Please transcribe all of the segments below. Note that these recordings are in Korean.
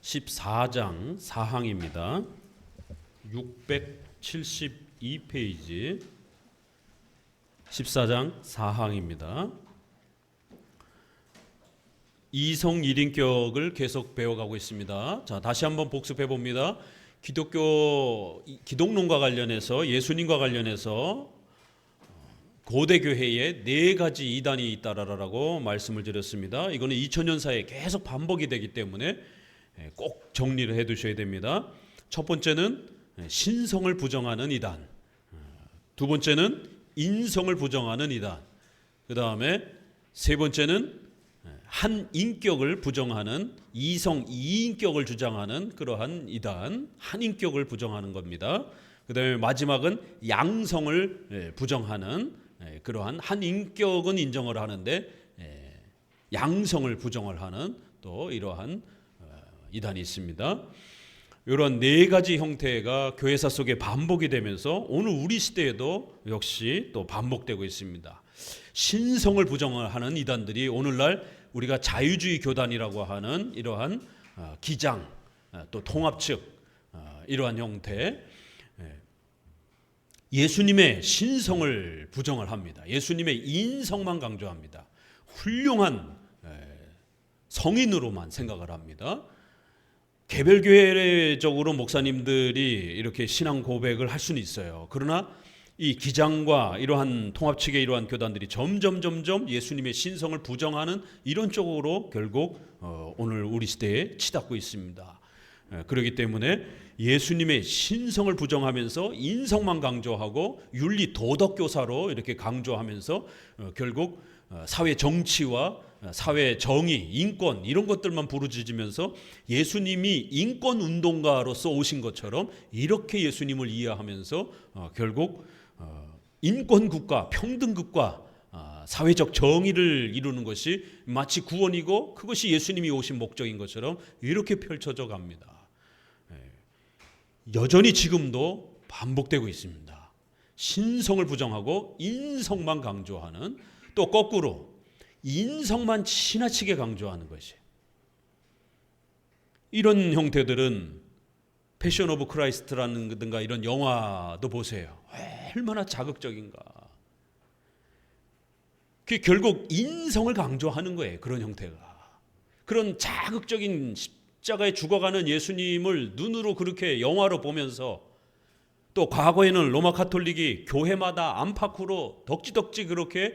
14장 4항입니다. 672페이지 14장 4항입니다. 이성 1인격을 계속 배워가고 있습니다. 자, 다시 한번 복습해 봅니다. 기독론과 관련해서 예수님과 관련해서 고대 교회에 네 가지 이단이 있다라고 말씀을 드렸습니다. 이거는 2000년 사이에 계속 반복이 되기 때문에 꼭 정리를 해 두셔야 됩니다. 첫 번째는 신성을 부정하는 이단, 두 번째는 인성을 부정하는 이단, 그 다음에 세 번째는 한 인격을 부정하는 이성 이인격을 주장하는 그러한 이단, 한 인격을 부정하는 겁니다. 그 다음에 마지막은 양성을 부정하는 그러한 한 인격은 인정을 하는데 양성을 부정을 하는 또 이러한 이단이 있습니다. 이런 네 가지 형태가 교회사 속에 반복이 되면서 오늘 우리 시대에도 역시 또 반복되고 있습니다. 신성을 부정을 하는 이단들이 오늘날 우리가 자유주의 교단이라고 하는 이러한 기장 또 통합 측 이러한 형태, 예수님의 신성을 부정을 합니다. 예수님의 인성만 강조합니다. 훌륭한 성인으로만 생각을 합니다. 개별교회적으로 목사님들이 이렇게 신앙 고백을 할 수는 있어요. 그러나 이 기장과 이러한 통합 측의 이러한 교단들이 점점 예수님의 신성을 부정하는 이런 쪽으로 결국 오늘 우리 시대에 치닫고 있습니다. 그렇기 때문에 예수님의 신성을 부정하면서 인성만 강조하고 윤리 도덕 교사로 이렇게 강조하면서 결국 사회 정치와 사회 정의, 인권 이런 것들만 부르짖으면서 예수님이 인권 운동가로서 오신 것처럼 이렇게 예수님을 이해하면서 결국 인권 국가, 평등 국가, 사회적 정의를 이루는 것이 마치 구원이고 그것이 예수님이 오신 목적인 것처럼 이렇게 펼쳐져 갑니다. 여전히 지금도 반복되고 있습니다. 신성을 부정하고 인성만 강조하는, 또 거꾸로 인성만 지나치게 강조하는 것이, 이런 형태들은 패션 오브 크라이스트라든가 이런 영화도 보세요. 얼마나 자극적인가. 그게 결국 인성을 강조하는 거예요. 그런 형태가. 그런 자극적인 십자가에 죽어가는 예수님을 눈으로 그렇게 영화로 보면서, 또 과거에는 로마 카톨릭이 교회마다 안팎으로 덕지덕지 그렇게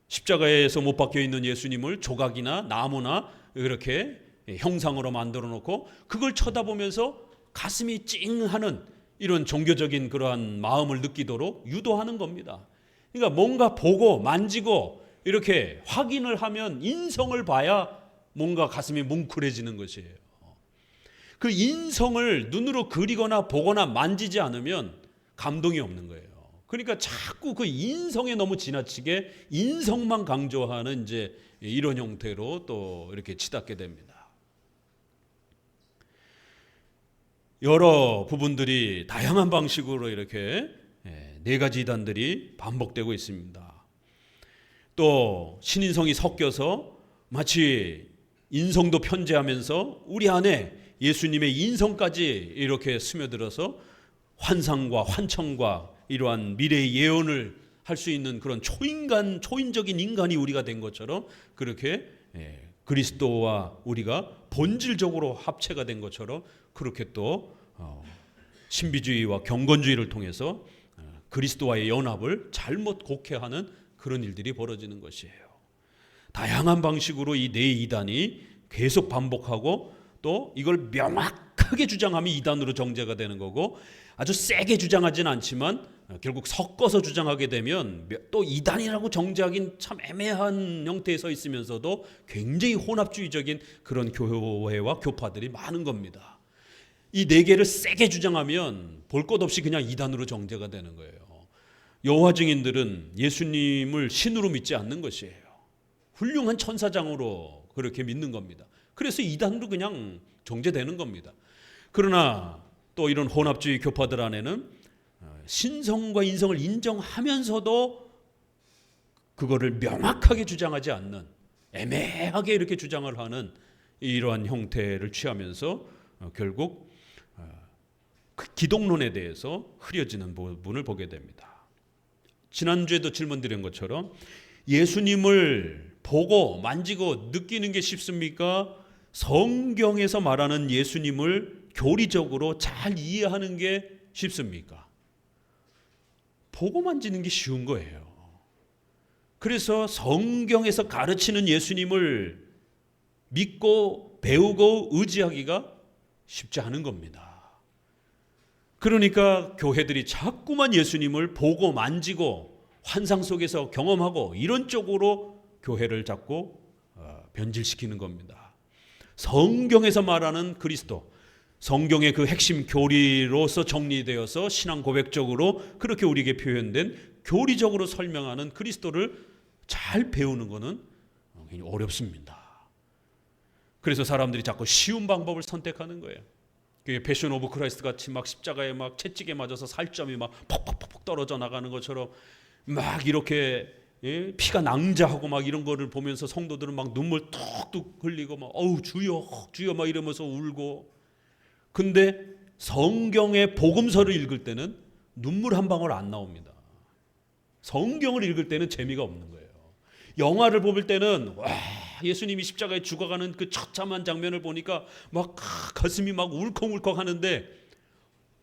십자가에서 못 박혀 있는 예수님을 조각이나 나무나 이렇게 형상으로 만들어 놓고 그걸 쳐다보면서 가슴이 찡하는 이런 종교적인 그러한 마음을 느끼도록 유도하는 겁니다. 그러니까 뭔가 보고 만지고 이렇게 확인을 하면, 인성을 봐야 뭔가 가슴이 뭉클해지는 것이에요. 그 인성을 눈으로 그리거나 보거나 만지지 않으면 감동이 없는 거예요. 그러니까 자꾸 그 인성에 너무 지나치게 인성만 강조하는 이제 이런 형태로 또 이렇게 치닫게 됩니다. 여러 부분들이 다양한 방식으로 이렇게 네 가지 이단들이 반복되고 있습니다. 또 신인성이 섞여서 마치 인성도 편재하면서 우리 안에 예수님의 인성까지 이렇게 스며들어서 환상과 환청과 이러한 미래의 예언을 할 수 있는 그런 초인적인 인간이 우리가 된 것처럼, 그렇게 그리스도와 우리가 본질적으로 합체가 된 것처럼 그렇게 또 신비주의와 경건주의를 통해서 그리스도와의 연합을 잘못 곡해하는 그런 일들이 벌어지는 것이에요. 다양한 방식으로 이 네 이단이 계속 반복하고, 또 이걸 명확하게 주장하면 이단으로 정죄가 되는 거고, 아주 세게 주장하진 않지만 결국 섞어서 주장하게 되면 또 이단이라고 정죄하긴 참 애매한 형태에 서 있으면서도 굉장히 혼합주의적인 그런 교회와 교파들이 많은 겁니다. 이 네 개를 세게 주장하면 볼 것 없이 그냥 이단으로 정죄가 되는 거예요. 여호와 증인들은 예수님을 신으로 믿지 않는 것이에요. 훌륭한 천사장으로 그렇게 믿는 겁니다. 그래서 이단으로 그냥 정죄되는 겁니다. 그러나 또 이런 혼합주의 교파들 안에는 신성과 인성을 인정하면서도 그거를 명확하게 주장하지 않는, 애매하게 이렇게 주장을 하는 이러한 형태를 취하면서 결국 그 기독론에 대해서 흐려지는 부분을 보게 됩니다. 지난주에도 질문드린 것처럼 예수님을 보고 만지고 느끼는 게 쉽습니까? 성경에서 말하는 예수님을 교리적으로 잘 이해하는 게 쉽습니까? 보고 만지는 게 쉬운 거예요. 그래서 성경에서 가르치는 예수님을 믿고 배우고 의지하기가 쉽지 않은 겁니다. 그러니까 교회들이 자꾸만 예수님을 보고 만지고 환상 속에서 경험하고 이런 쪽으로 교회를 자꾸 변질시키는 겁니다. 성경에서 말하는 그리스도, 성경의 그 핵심 교리로서 정리되어서 신앙 고백적으로 그렇게 우리에게 표현된 교리적으로 설명하는 그리스도를 잘 배우는 것은 굉장히 어렵습니다. 그래서 사람들이 자꾸 쉬운 방법을 선택하는 거예요. 패션 오브 크라이스트 같이 막 십자가에 막 채찍에 맞아서 살점이 막 퍽퍽퍽 떨어져 나가는 것처럼 막 이렇게 피가 낭자하고 막 이런 거를 보면서 성도들은 막 눈물 뚝뚝 흘리고 막 어우 주여 주여 막 이러면서 울고. 근데 성경의 복음서를 읽을 때는 눈물 한 방울 안 나옵니다. 성경을 읽을 때는 재미가 없는 거예요. 영화를 볼 때는 와 예수님이 십자가에 죽어가는 그 처참한 장면을 보니까 막 가슴이 막 울컥울컥 하는데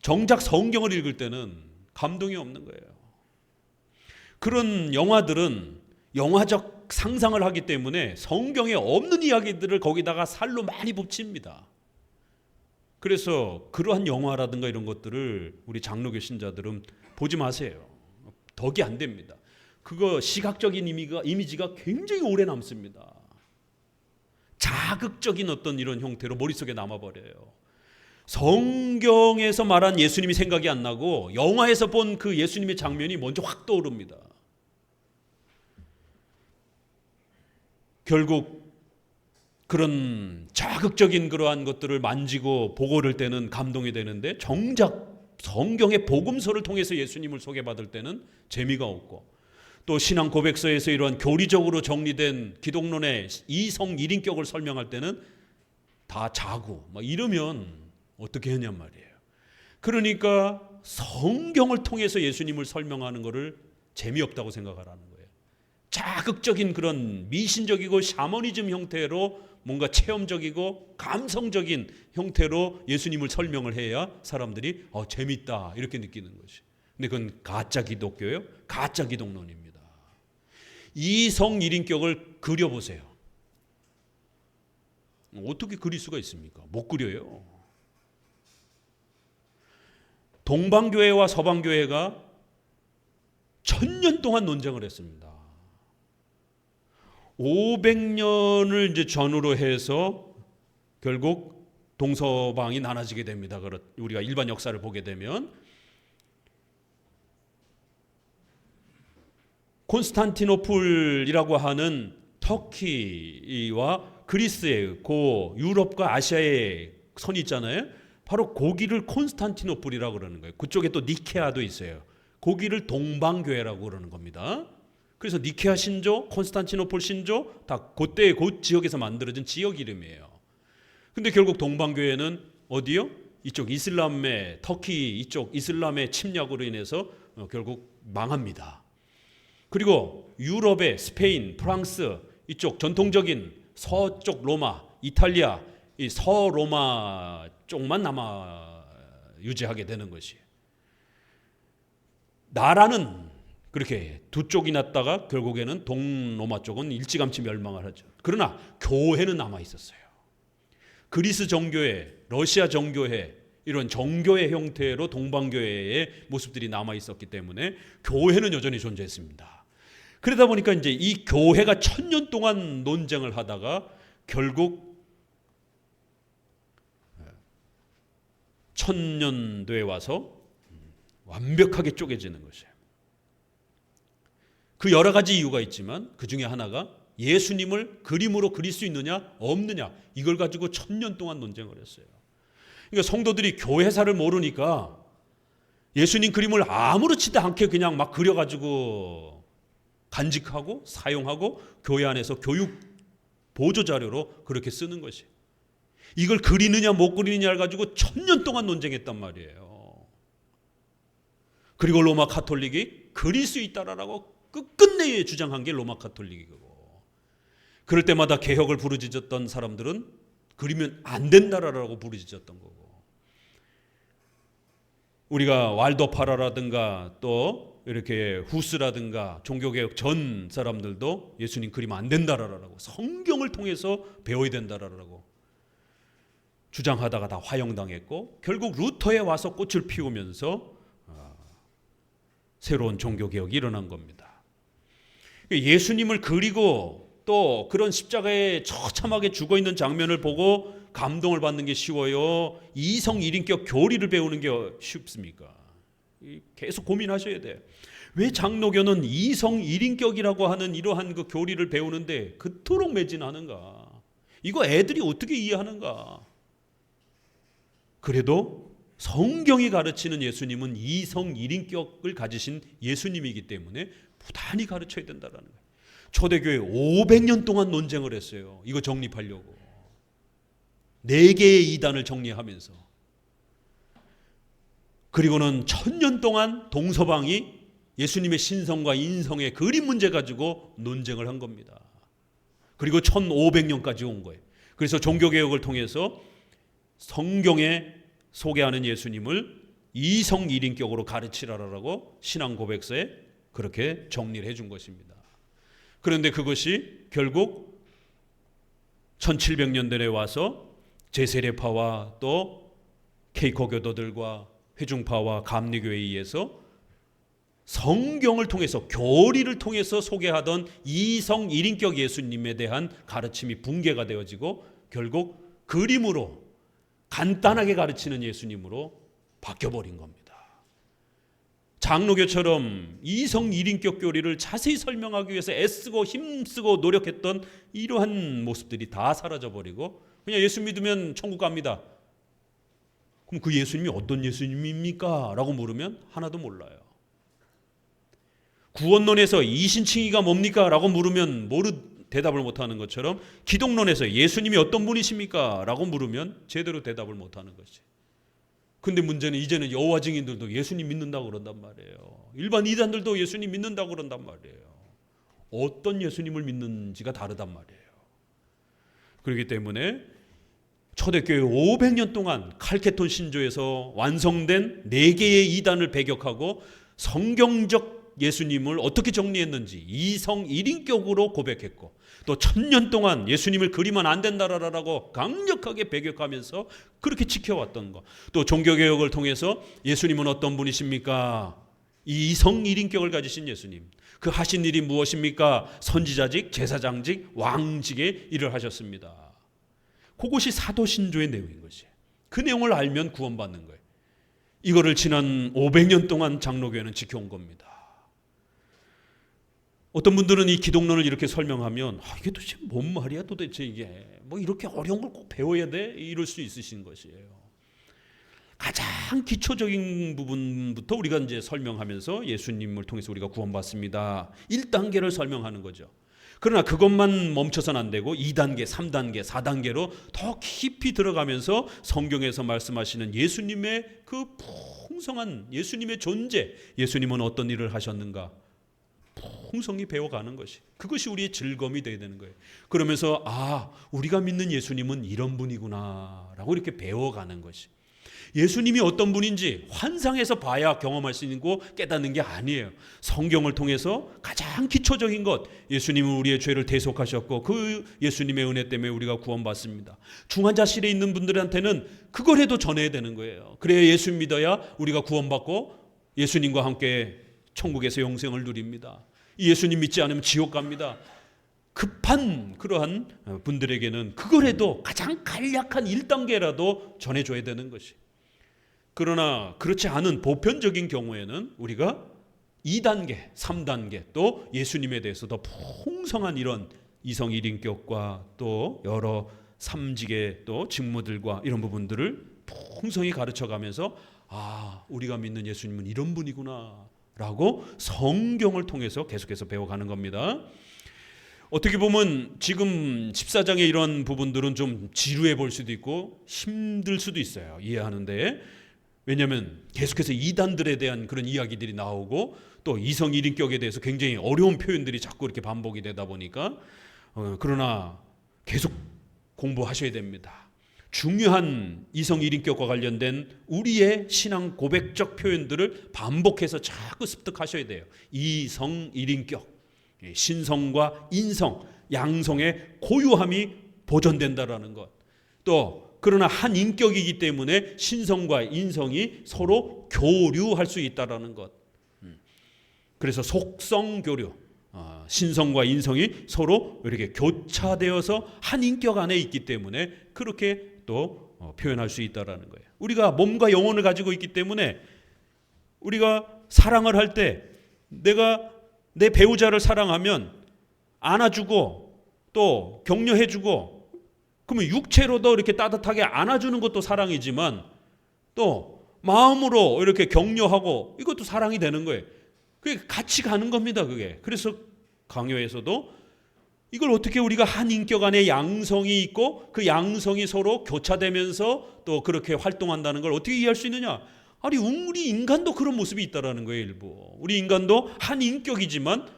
정작 성경을 읽을 때는 감동이 없는 거예요. 그런 영화들은 영화적 상상을 하기 때문에 성경에 없는 이야기들을 거기다가 살로 많이 붙입니다. 그래서 그러한 영화라든가 이런 것들을 우리 장로교 신자들은 보지 마세요. 덕이 안 됩니다. 그거 시각적인 이미지가 굉장히 오래 남습니다. 자극적인 어떤 이런 형태로 머릿속에 남아버려요. 성경에서 말한 예수님이 생각이 안 나고 영화에서 본 그 예수님의 장면이 먼저 확 떠오릅니다. 결국 그런 자극적인 그러한 것들을 만지고 보고 그럴 때는 감동이 되는데 정작 성경의 복음서를 통해서 예수님을 소개받을 때는 재미가 없고 또 신앙 고백서에서 이러한 교리적으로 정리된 기독론의 이성 일인격을 설명할 때는 다 자고 막 이러면 어떻게 하냔 말이에요. 그러니까 성경을 통해서 예수님을 설명하는 것을 재미없다고 생각하라는 거예요. 자극적인 그런 미신적이고 샤머니즘 형태로 뭔가 체험적이고 감성적인 형태로 예수님을 설명을 해야 사람들이 재밌다 이렇게 느끼는 것이. 근데 그건 가짜 기독교예요. 가짜 기독론입니다. 이성 일인격을 그려보세요. 어떻게 그릴 수가 있습니까? 못 그려요. 동방교회와 서방교회가 1000년 동안 논쟁을 했습니다. 500년을 이제 전후로 해서 결국 동서방이 나눠지게 됩니다. 우리가 일반 역사를 보게 되면 콘스탄티노플이라고 하는 터키와 그리스의 그 유럽과 아시아의 선이 있잖아요. 바로 거기를 콘스탄티노플이라고 그러는 거예요. 그쪽에 또 니케아도 있어요. 거기를 동방교회라고 그러는 겁니다. 그래서 니케아 신조, 콘스탄티노플 신조 다 그때 그 지역에서 만들어진 지역 이름이에요. 근데 결국 동방교회는 어디요? 이쪽 이슬람의 터키 이쪽 이슬람의 침략으로 인해서 결국 망합니다. 그리고 유럽의 스페인, 프랑스 이쪽 전통적인 서쪽 로마, 이탈리아 이 서로마 쪽만 남아 유지하게 되는 것이에요. 나라는 그렇게 두 쪽이 났다가 결국에는 동로마 쪽은 일찌감치 멸망을 하죠. 그러나 교회는 남아 있었어요. 그리스 정교회, 러시아 정교회 이런 정교회 형태로 동방교회의 모습들이 남아 있었기 때문에 교회는 여전히 존재했습니다. 그러다 보니까 이제 이 교회가 1000년 동안 논쟁을 하다가 결국 1000년도에 와서 완벽하게 쪼개지는 것이에요. 그 여러 가지 이유가 있지만 그 중에 하나가 예수님을 그림으로 그릴 수 있느냐 없느냐 이걸 가지고 1000년 동안 논쟁을 했어요. 그러니까 성도들이 교회사를 모르니까 예수님 그림을 아무렇지도 않게 그냥 막 그려가지고 간직하고 사용하고 교회 안에서 교육 보조 자료로 그렇게 쓰는 것이에요. 이걸 그리느냐 못 그리느냐를 가지고 1000년 동안 논쟁했단 말이에요. 그리고 로마 가톨릭이 그릴 수 있다라고 끝끝내 주장한 게 로마 가톨릭이고, 그럴 때마다 개혁을 부르짖었던 사람들은 그리면 안 된다라고 부르짖었던 거고, 우리가 왈도파라라든가 또 이렇게 후스라든가 종교개혁 전 사람들도 예수님 그리면 안 된다라고, 성경을 통해서 배워야 된다라고 주장하다가 다 화형당했고, 결국 루터에 와서 꽃을 피우면서 새로운 종교개혁이 일어난 겁니다. 예수님을 그리고 또 그런 십자가에 처참하게 죽어있는 장면을 보고 감동을 받는 게 쉬워요? 이성 일인격 교리를 배우는 게 쉽습니까? 계속 고민하셔야 돼요. 왜 장로교는 이성 일인격이라고 하는 이러한 그 교리를 배우는데 그토록 매진하는가? 이거 애들이 어떻게 이해하는가? 그래도 성경이 가르치는 예수님은 이성 일인격을 가지신 예수님이기 때문에 부단히 가르쳐야 된다는 거예요. 초대교회 500년 동안 논쟁을 했어요. 이거 정립하려고. 4개의 이단을 정리하면서. 그리고는 1000년 동안 동서방이 예수님의 신성과 인성의 그림 문제 가지고 논쟁을 한 겁니다. 그리고 1500년까지 온 거예요. 그래서 종교개혁을 통해서 성경에 소개하는 예수님을 이성 일인격으로 가르치라라고 신앙 고백서에 그렇게 정리를 해준 것입니다. 그런데 그것이 결국 1700년대에 와서 제세례파와 또 케이커 교도들과 회중파와 감리교회에 의해서 성경을 통해서 교리를 통해서 소개하던 이성 일인격 예수님에 대한 가르침이 붕괴가 되어지고 결국 그림으로 간단하게 가르치는 예수님으로 바뀌어버린 겁니다. 장로교처럼 이성 일인격 교리를 자세히 설명하기 위해서 애쓰고 힘쓰고 노력했던 이러한 모습들이 다 사라져버리고 그냥 예수 믿으면 천국 갑니다. 그럼 그 예수님이 어떤 예수님입니까? 라고 물으면 하나도 몰라요. 구원론에서 이신칭의가 뭡니까? 라고 물으면 대답을 못하는 것처럼 기독론에서 예수님이 어떤 분이십니까? 라고 물으면 제대로 대답을 못하는 것이. 근데 문제는 이제는 여호와 증인들도 예수님 믿는다고 그런단 말이에요. 일반 이단들도 예수님 믿는다고 그런단 말이에요. 어떤 예수님을 믿는지가 다르단 말이에요. 그렇기 때문에 초대교회 500년 동안 칼케톤 신조에서 완성된 4개의 이단을 배격하고 성경적 예수님을 어떻게 정리했는지 이성 일인격으로 고백했고, 또 1000년 동안 예수님을 그리면 안 된다라고 강력하게 배격하면서 그렇게 지켜왔던 것, 또 종교개혁을 통해서 예수님은 어떤 분이십니까? 이성 일인격을 가지신 예수님, 그 하신 일이 무엇입니까? 선지자직, 제사장직, 왕직의 일을 하셨습니다. 그것이 사도신조의 내용인 것이에요. 그 내용을 알면 구원받는 거예요. 이거를 지난 500년 동안 장로교회는 지켜온 겁니다. 어떤 분들은 이 기독론을 이렇게 설명하면 이게 도대체 뭔 말이야 도대체, 이게 뭐 이렇게 어려운 걸 꼭 배워야 돼? 이럴 수 있으신 것이에요. 가장 기초적인 부분부터 우리가 이제 설명하면서 예수님을 통해서 우리가 구원받습니다. 1단계를 설명하는 거죠. 그러나 그것만 멈춰서는 안 되고 2단계, 3단계, 4단계로 더 깊이 들어가면서 성경에서 말씀하시는 예수님의 그 풍성한 예수님의 존재, 예수님은 어떤 일을 하셨는가 풍성히 배워가는 것이, 그것이 우리의 즐거움이 되어야 되는 거예요. 그러면서 우리가 믿는 예수님은 이런 분이구나 라고 이렇게 배워가는 것이, 예수님이 어떤 분인지 환상해서 봐야 경험할 수 있는 거 깨닫는 게 아니에요. 성경을 통해서 가장 기초적인 것, 예수님은 우리의 죄를 대속하셨고 그 예수님의 은혜 때문에 우리가 구원받습니다. 중환자실에 있는 분들한테는 그거라도 전해야 되는 거예요. 그래야 예수 믿어야 우리가 구원받고 예수님과 함께 천국에서 영생을 누립니다. 예수님 믿지 않으면 지옥 갑니다. 급한 그러한 분들에게는 그거라도 가장 간략한 1단계라도 전해줘야 되는 것이. 그러나 그렇지 않은 보편적인 경우에는 우리가 2단계, 3단계 또 예수님에 대해서 더 풍성한 이런 이성 일인격과 또 여러 삼직의 또 직무들과 이런 부분들을 풍성히 가르쳐가면서 우리가 믿는 예수님은 이런 분이구나 라고 성경을 통해서 계속해서 배워가는 겁니다. 어떻게 보면 지금 14장의 이런 부분들은 좀 지루해 볼 수도 있고 힘들 수도 있어요. 이해하는데. 왜냐하면 계속해서 이단들에 대한 그런 이야기들이 나오고 또 이성 1인격에 대해서 굉장히 어려운 표현들이 자꾸 이렇게 반복이 되다 보니까 그러나 계속 공부하셔야 됩니다. 중요한 이성 1인격과 관련된 우리의 신앙 고백적 표현들을 반복해서 자꾸 습득하셔야 돼요. 이성 1인격, 신성과 인성, 양성의 고유함이 보존된다라는 것. 또 그러나 한 인격이기 때문에 신성과 인성이 서로 교류할 수 있다라는 것. 그래서 속성 교류, 신성과 인성이 서로 이렇게 교차되어서 한 인격 안에 있기 때문에 그렇게 또 표현할 수 있다라는 거예요. 우리가 몸과 영혼을 가지고 있기 때문에 우리가 사랑을 할 때 내가 내 배우자를 사랑하면 안아주고 또 격려해주고 그러면 육체로도 이렇게 따뜻하게 안아주는 것도 사랑이지만 또 마음으로 이렇게 격려하고 이것도 사랑이 되는 거예요. 그게 같이 가는 겁니다. 그게. 그래서 강요에서도 이걸 어떻게 우리가 한 인격 안에 양성이 있고 그 양성이 서로 교차되면서 또 그렇게 활동한다는 걸 어떻게 이해할 수 있느냐? 아니 우리 인간도 그런 모습이 있다라는 거예요. 일부 우리 인간도 한 인격이지만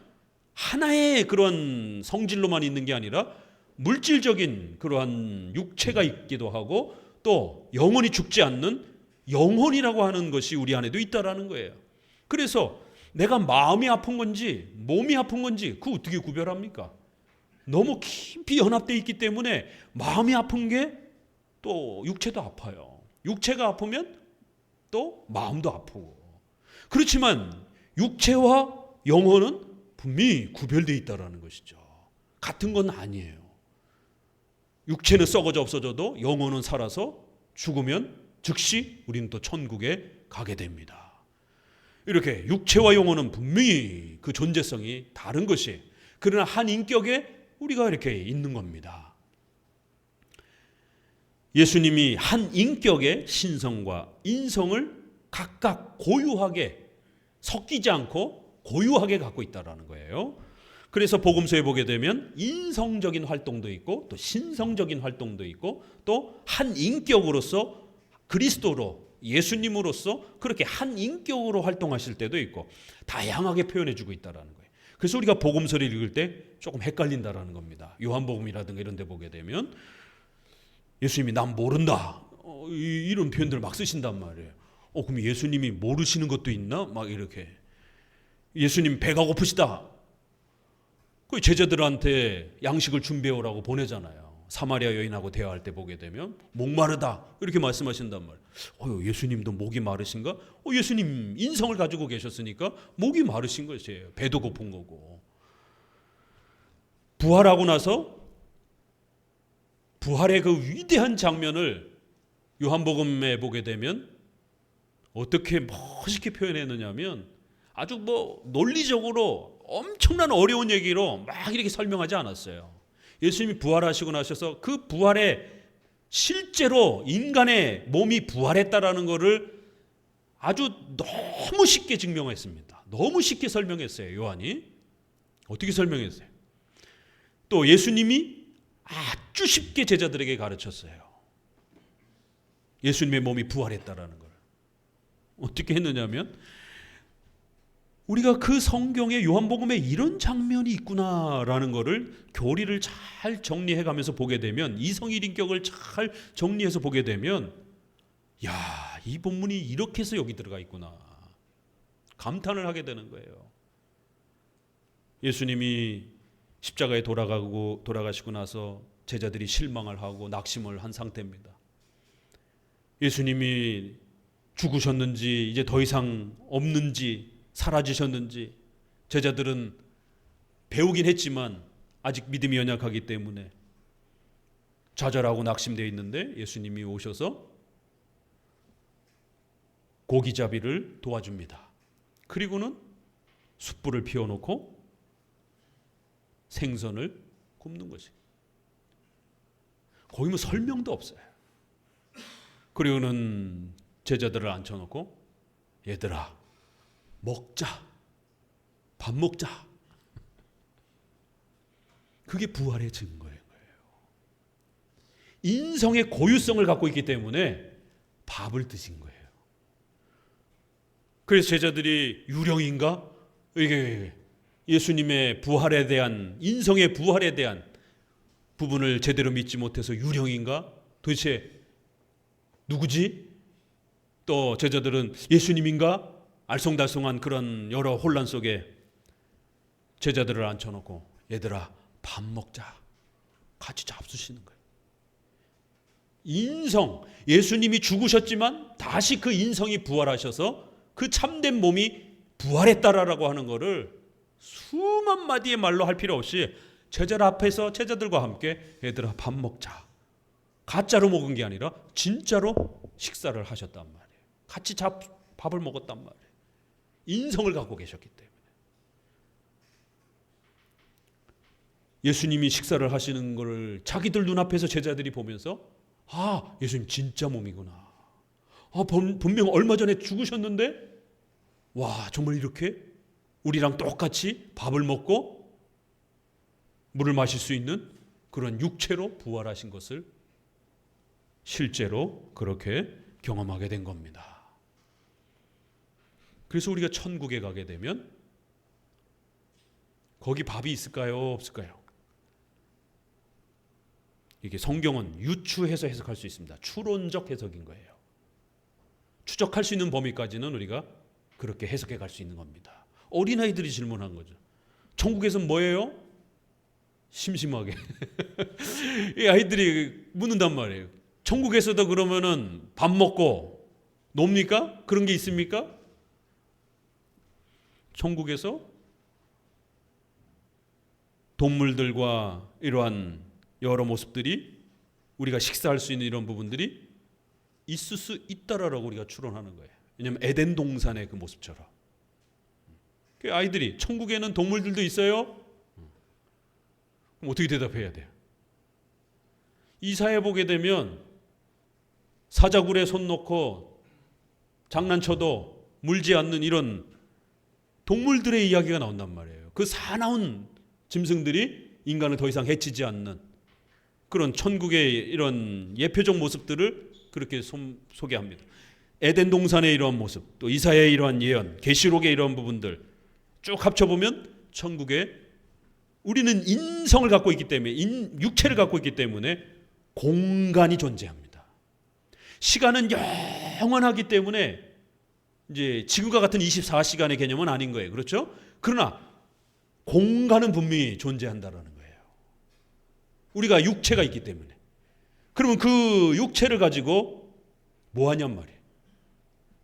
하나의 그런 성질로만 있는 게 아니라 물질적인 그러한 육체가 있기도 하고 또 영혼이 죽지 않는 영혼이라고 하는 것이 우리 안에도 있다라는 거예요. 그래서 내가 마음이 아픈 건지 몸이 아픈 건지 그거 어떻게 구별합니까? 너무 깊이 연합되어 있기 때문에 마음이 아픈 게 또 육체도 아파요. 육체가 아프면 또 마음도 아프고. 그렇지만 육체와 영혼은 분명히 구별되어 있다는 것이죠. 같은 건 아니에요. 육체는 썩어져 없어져도 영혼은 살아서 죽으면 즉시 우리는 또 천국에 가게 됩니다. 이렇게 육체와 영혼은 분명히 그 존재성이 다른 것이에요. 그러나 한 인격에 우리가 이렇게 있는 겁니다. 예수님이 한 인격의 신성과 인성을 각각 고유하게 섞이지 않고 고유하게 갖고 있다는 거예요. 그래서 복음서에 보게 되면 인성적인 활동도 있고 또 신성적인 활동도 있고 또 한 인격으로서 그리스도로 예수님으로서 그렇게 한 인격으로 활동하실 때도 있고 다양하게 표현해주고 있다는 거예요. 그래서 우리가 복음서를 읽을 때 조금 헷갈린다라는 겁니다. 요한복음이라든가 이런 데 보게 되면 예수님이 난 모른다 이런 표현들을 막 쓰신단 말이에요. 그럼 예수님이 모르시는 것도 있나? 막 이렇게 예수님 배가 고프시다. 그 제자들한테 양식을 준비해오라고 보내잖아요. 사마리아 여인하고 대화할 때 보게 되면 목마르다 이렇게 말씀하신단 말이에요. 예수님도 목이 마르신가? 예수님 인성을 가지고 계셨으니까 목이 마르신 것이에요. 배도 고픈 거고. 부활하고 나서 부활의 그 위대한 장면을 요한복음에 보게 되면 어떻게 멋있게 표현했느냐면 아주 논리적으로 엄청난 어려운 얘기로 막 이렇게 설명하지 않았어요. 예수님이 부활하시고 나셔서 그 부활에 실제로 인간의 몸이 부활했다라는 것을 아주 너무 쉽게 증명했습니다. 너무 쉽게 설명했어요. 요한이. 어떻게 설명했어요? 또 예수님이 아주 쉽게 제자들에게 가르쳤어요. 예수님의 몸이 부활했다라는 걸. 어떻게 했느냐면 우리가 그 성경에 요한복음에 이런 장면이 있구나라는 것을 교리를 잘 정리해가면서 보게 되면 이성일인격을 잘 정리해서 보게 되면 이 본문이 이렇게 해서 여기 들어가 있구나 감탄을 하게 되는 거예요. 예수님이 십자가에 돌아가시고 나서 제자들이 실망을 하고 낙심을 한 상태입니다. 예수님이 죽으셨는지 이제 더 이상 없는지 사라지셨는지 제자들은 배우긴 했지만 아직 믿음이 연약하기 때문에 좌절하고 낙심되어 있는데 예수님이 오셔서 고기잡이를 도와줍니다. 그리고는 숯불을 피워놓고 생선을 굽는 것이. 거기 뭐 설명도 없어요. 그리고는 제자들을 앉혀놓고 얘들아 먹자. 밥 먹자. 그게 부활의 증거인 거예요. 인성의 고유성을 갖고 있기 때문에 밥을 드신 거예요. 그래서 제자들이 유령인가? 이게 예수님의 부활에 대한, 인성의 부활에 대한 부분을 제대로 믿지 못해서 유령인가? 도대체 누구지? 또 제자들은 예수님인가? 알쏭달쏭한 그런 여러 혼란 속에 제자들을 앉혀놓고 얘들아 밥 먹자, 같이 잡수시는 거예요. 인성, 예수님이 죽으셨지만 다시 그 인성이 부활하셔서 그 참된 몸이 부활했다라고 하는 것을 수만 마디의 말로 할 필요 없이 제자들 앞에서 제자들과 함께 얘들아 밥 먹자, 가짜로 먹은 게 아니라 진짜로 식사를 하셨단 말이에요. 같이 밥을 먹었단 말이에요. 인성을 갖고 계셨기 때문에. 예수님이 식사를 하시는 걸 자기들 눈앞에서 제자들이 보면서 아, 예수님 진짜 몸이구나. 아, 분명 얼마 전에 죽으셨는데 와, 정말 이렇게 우리랑 똑같이 밥을 먹고 물을 마실 수 있는 그런 육체로 부활하신 것을 실제로 그렇게 경험하게 된 겁니다. 그래서 우리가 천국에 가게 되면 거기 밥이 있을까요? 없을까요? 이게 성경은 유추해서 해석할 수 있습니다. 추론적 해석인 거예요. 추적할 수 있는 범위까지는 우리가 그렇게 해석해 갈 수 있는 겁니다. 어린아이들이 질문한 거죠. 천국에서는 뭐예요? 심심하게. 이 아이들이 묻는단 말이에요. 천국에서도 그러면은 밥 먹고 놉니까? 그런 게 있습니까? 천국에서 동물들과 이러한 여러 모습들이 우리가 식사할 수 있는 이런 부분들이 있을 수 있다라고 우리가 추론하는 거예요. 왜냐하면 에덴 동산의 그 모습처럼. 아이들이 천국에는 동물들도 있어요? 그럼 어떻게 대답해야 돼요? 이사야 보게 되면 사자굴에 손 놓고 장난쳐도 물지 않는 이런 동물들의 이야기가 나온단 말이에요. 그 사나운 짐승들이 인간을 더 이상 해치지 않는 그런 천국의 이런 예표적 모습들을 그렇게 소개합니다. 에덴 동산의 이러한 모습, 또 이사야의 이러한 예언, 계시록의 이러한 부분들 쭉 합쳐보면 천국에 우리는 인성을 갖고 있기 때문에, 육체를 갖고 있기 때문에 공간이 존재합니다. 시간은 영원하기 때문에 이제 지구가 같은 24시간의 개념은 아닌 거예요. 그렇죠? 그러나 공간은 분명히 존재한다라는 거예요. 우리가 육체가 있기 때문에. 그러면 그 육체를 가지고 뭐 하냔 말이에요.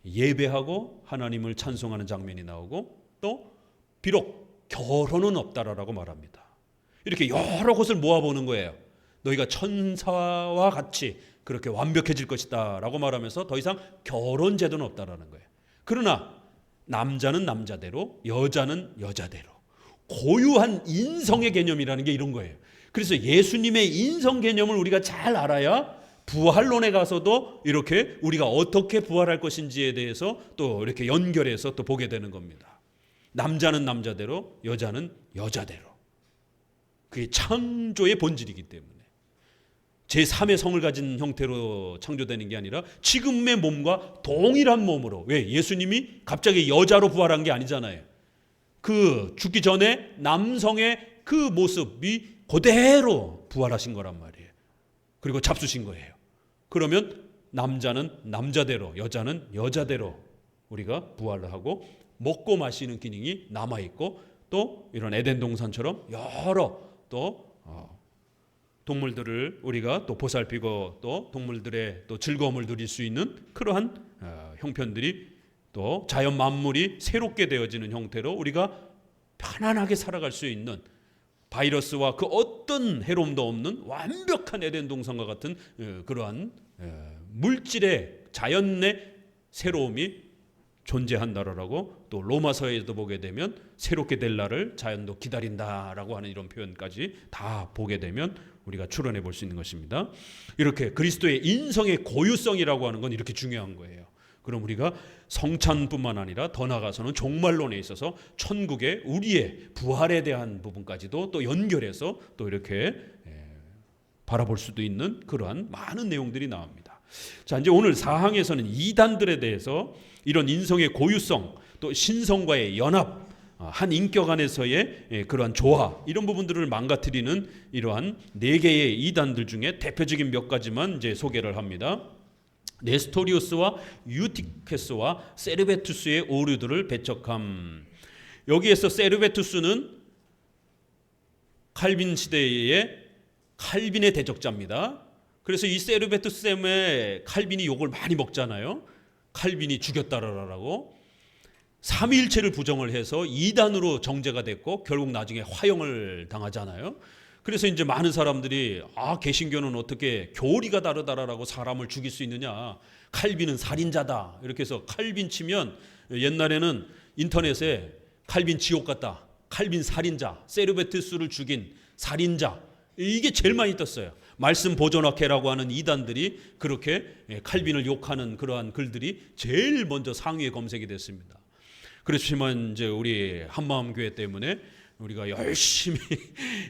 예배하고 하나님을 찬송하는 장면이 나오고 또 비록 결혼은 없다라고 말합니다. 이렇게 여러 곳을 모아보는 거예요. 너희가 천사와 같이 그렇게 완벽해질 것이다 라고 말하면서 더 이상 결혼 제도는 없다라는 거예요. 그러나 남자는 남자대로 여자는 여자대로 고유한 인성의 개념이라는 게 이런 거예요. 그래서 예수님의 인성 개념을 우리가 잘 알아야 부활론에 가서도 이렇게 우리가 어떻게 부활할 것인지에 대해서 또 이렇게 연결해서 또 보게 되는 겁니다. 남자는 남자대로 여자는 여자대로. 그게 창조의 본질이기 때문에 제3의 성을 가진 형태로 창조되는 게 아니라 지금의 몸과 동일한 몸으로. 왜? 예수님이 갑자기 여자로 부활한 게 아니잖아요. 그 죽기 전에 남성의 그 모습이 그대로 부활하신 거란 말이에요. 그리고 잡수신 거예요. 그러면 남자는 남자대로 여자는 여자대로 우리가 부활을 하고 먹고 마시는 기능이 남아있고 또 이런 에덴 동산처럼 여러 또 동물들을 우리가 또 보살피고 또 동물들의 또 즐거움을 누릴 수 있는 그러한 형편들이 또 자연 만물이 새롭게 되어지는 형태로 우리가 편안하게 살아갈 수 있는 바이러스와 그 어떤 해로움도 없는 완벽한 에덴 동산과 같은 그러한 물질의 자연의 새로움이 존재한다라고 또 로마서에도 보게 되면 새롭게 될 날을 자연도 기다린다라고 하는 이런 표현까지 다 보게 되면 우리가 추론해 볼 수 있는 것입니다. 이렇게 그리스도의 인성의 고유성이라고 하는 건 이렇게 중요한 거예요. 그럼 우리가 성찬뿐만 아니라 더 나아가서는 종말론에 있어서 천국의 우리의 부활에 대한 부분까지도 또 연결해서 또 이렇게 바라볼 수도 있는 그러한 많은 내용들이 나옵니다. 자, 이제 오늘 4항에서는 이단들에 대해서 이런 인성의 고유성, 또 신성과의 연합, 한 인격 안에서의 그러한 조화, 이런 부분들을 망가뜨리는 이러한 4개의 이단들 중에 대표적인 몇 가지만 이제 소개를 합니다. 네스토리우스와 유티케스와 세르베투스의 오류들을 배척함. 여기에서 세르베투스는 칼빈 시대의 칼빈의 대적자입니다. 그래서 이 세르베투스 때문에 칼빈이 욕을 많이 먹잖아요. 칼빈이 죽였다라고. 삼위일체를 부정을 해서 이단으로 정죄가 됐고 결국 나중에 화형을 당하잖아요. 그래서 이제 많은 사람들이 개신교는 어떻게 교리가 다르다라고 사람을 죽일 수 있느냐, 칼빈은 살인자다 이렇게 해서 칼빈 치면 옛날에는 인터넷에 칼빈 지옥 갔다, 칼빈 살인자, 세르베투스를 죽인 살인자, 이게 제일 많이 떴어요. 말씀 보존학회라고 하는 이단들이 그렇게 칼빈을 욕하는 그러한 글들이 제일 먼저 상위에 검색이 됐습니다. 그렇지만 이제 우리 한마음교회 때문에 우리가 열심히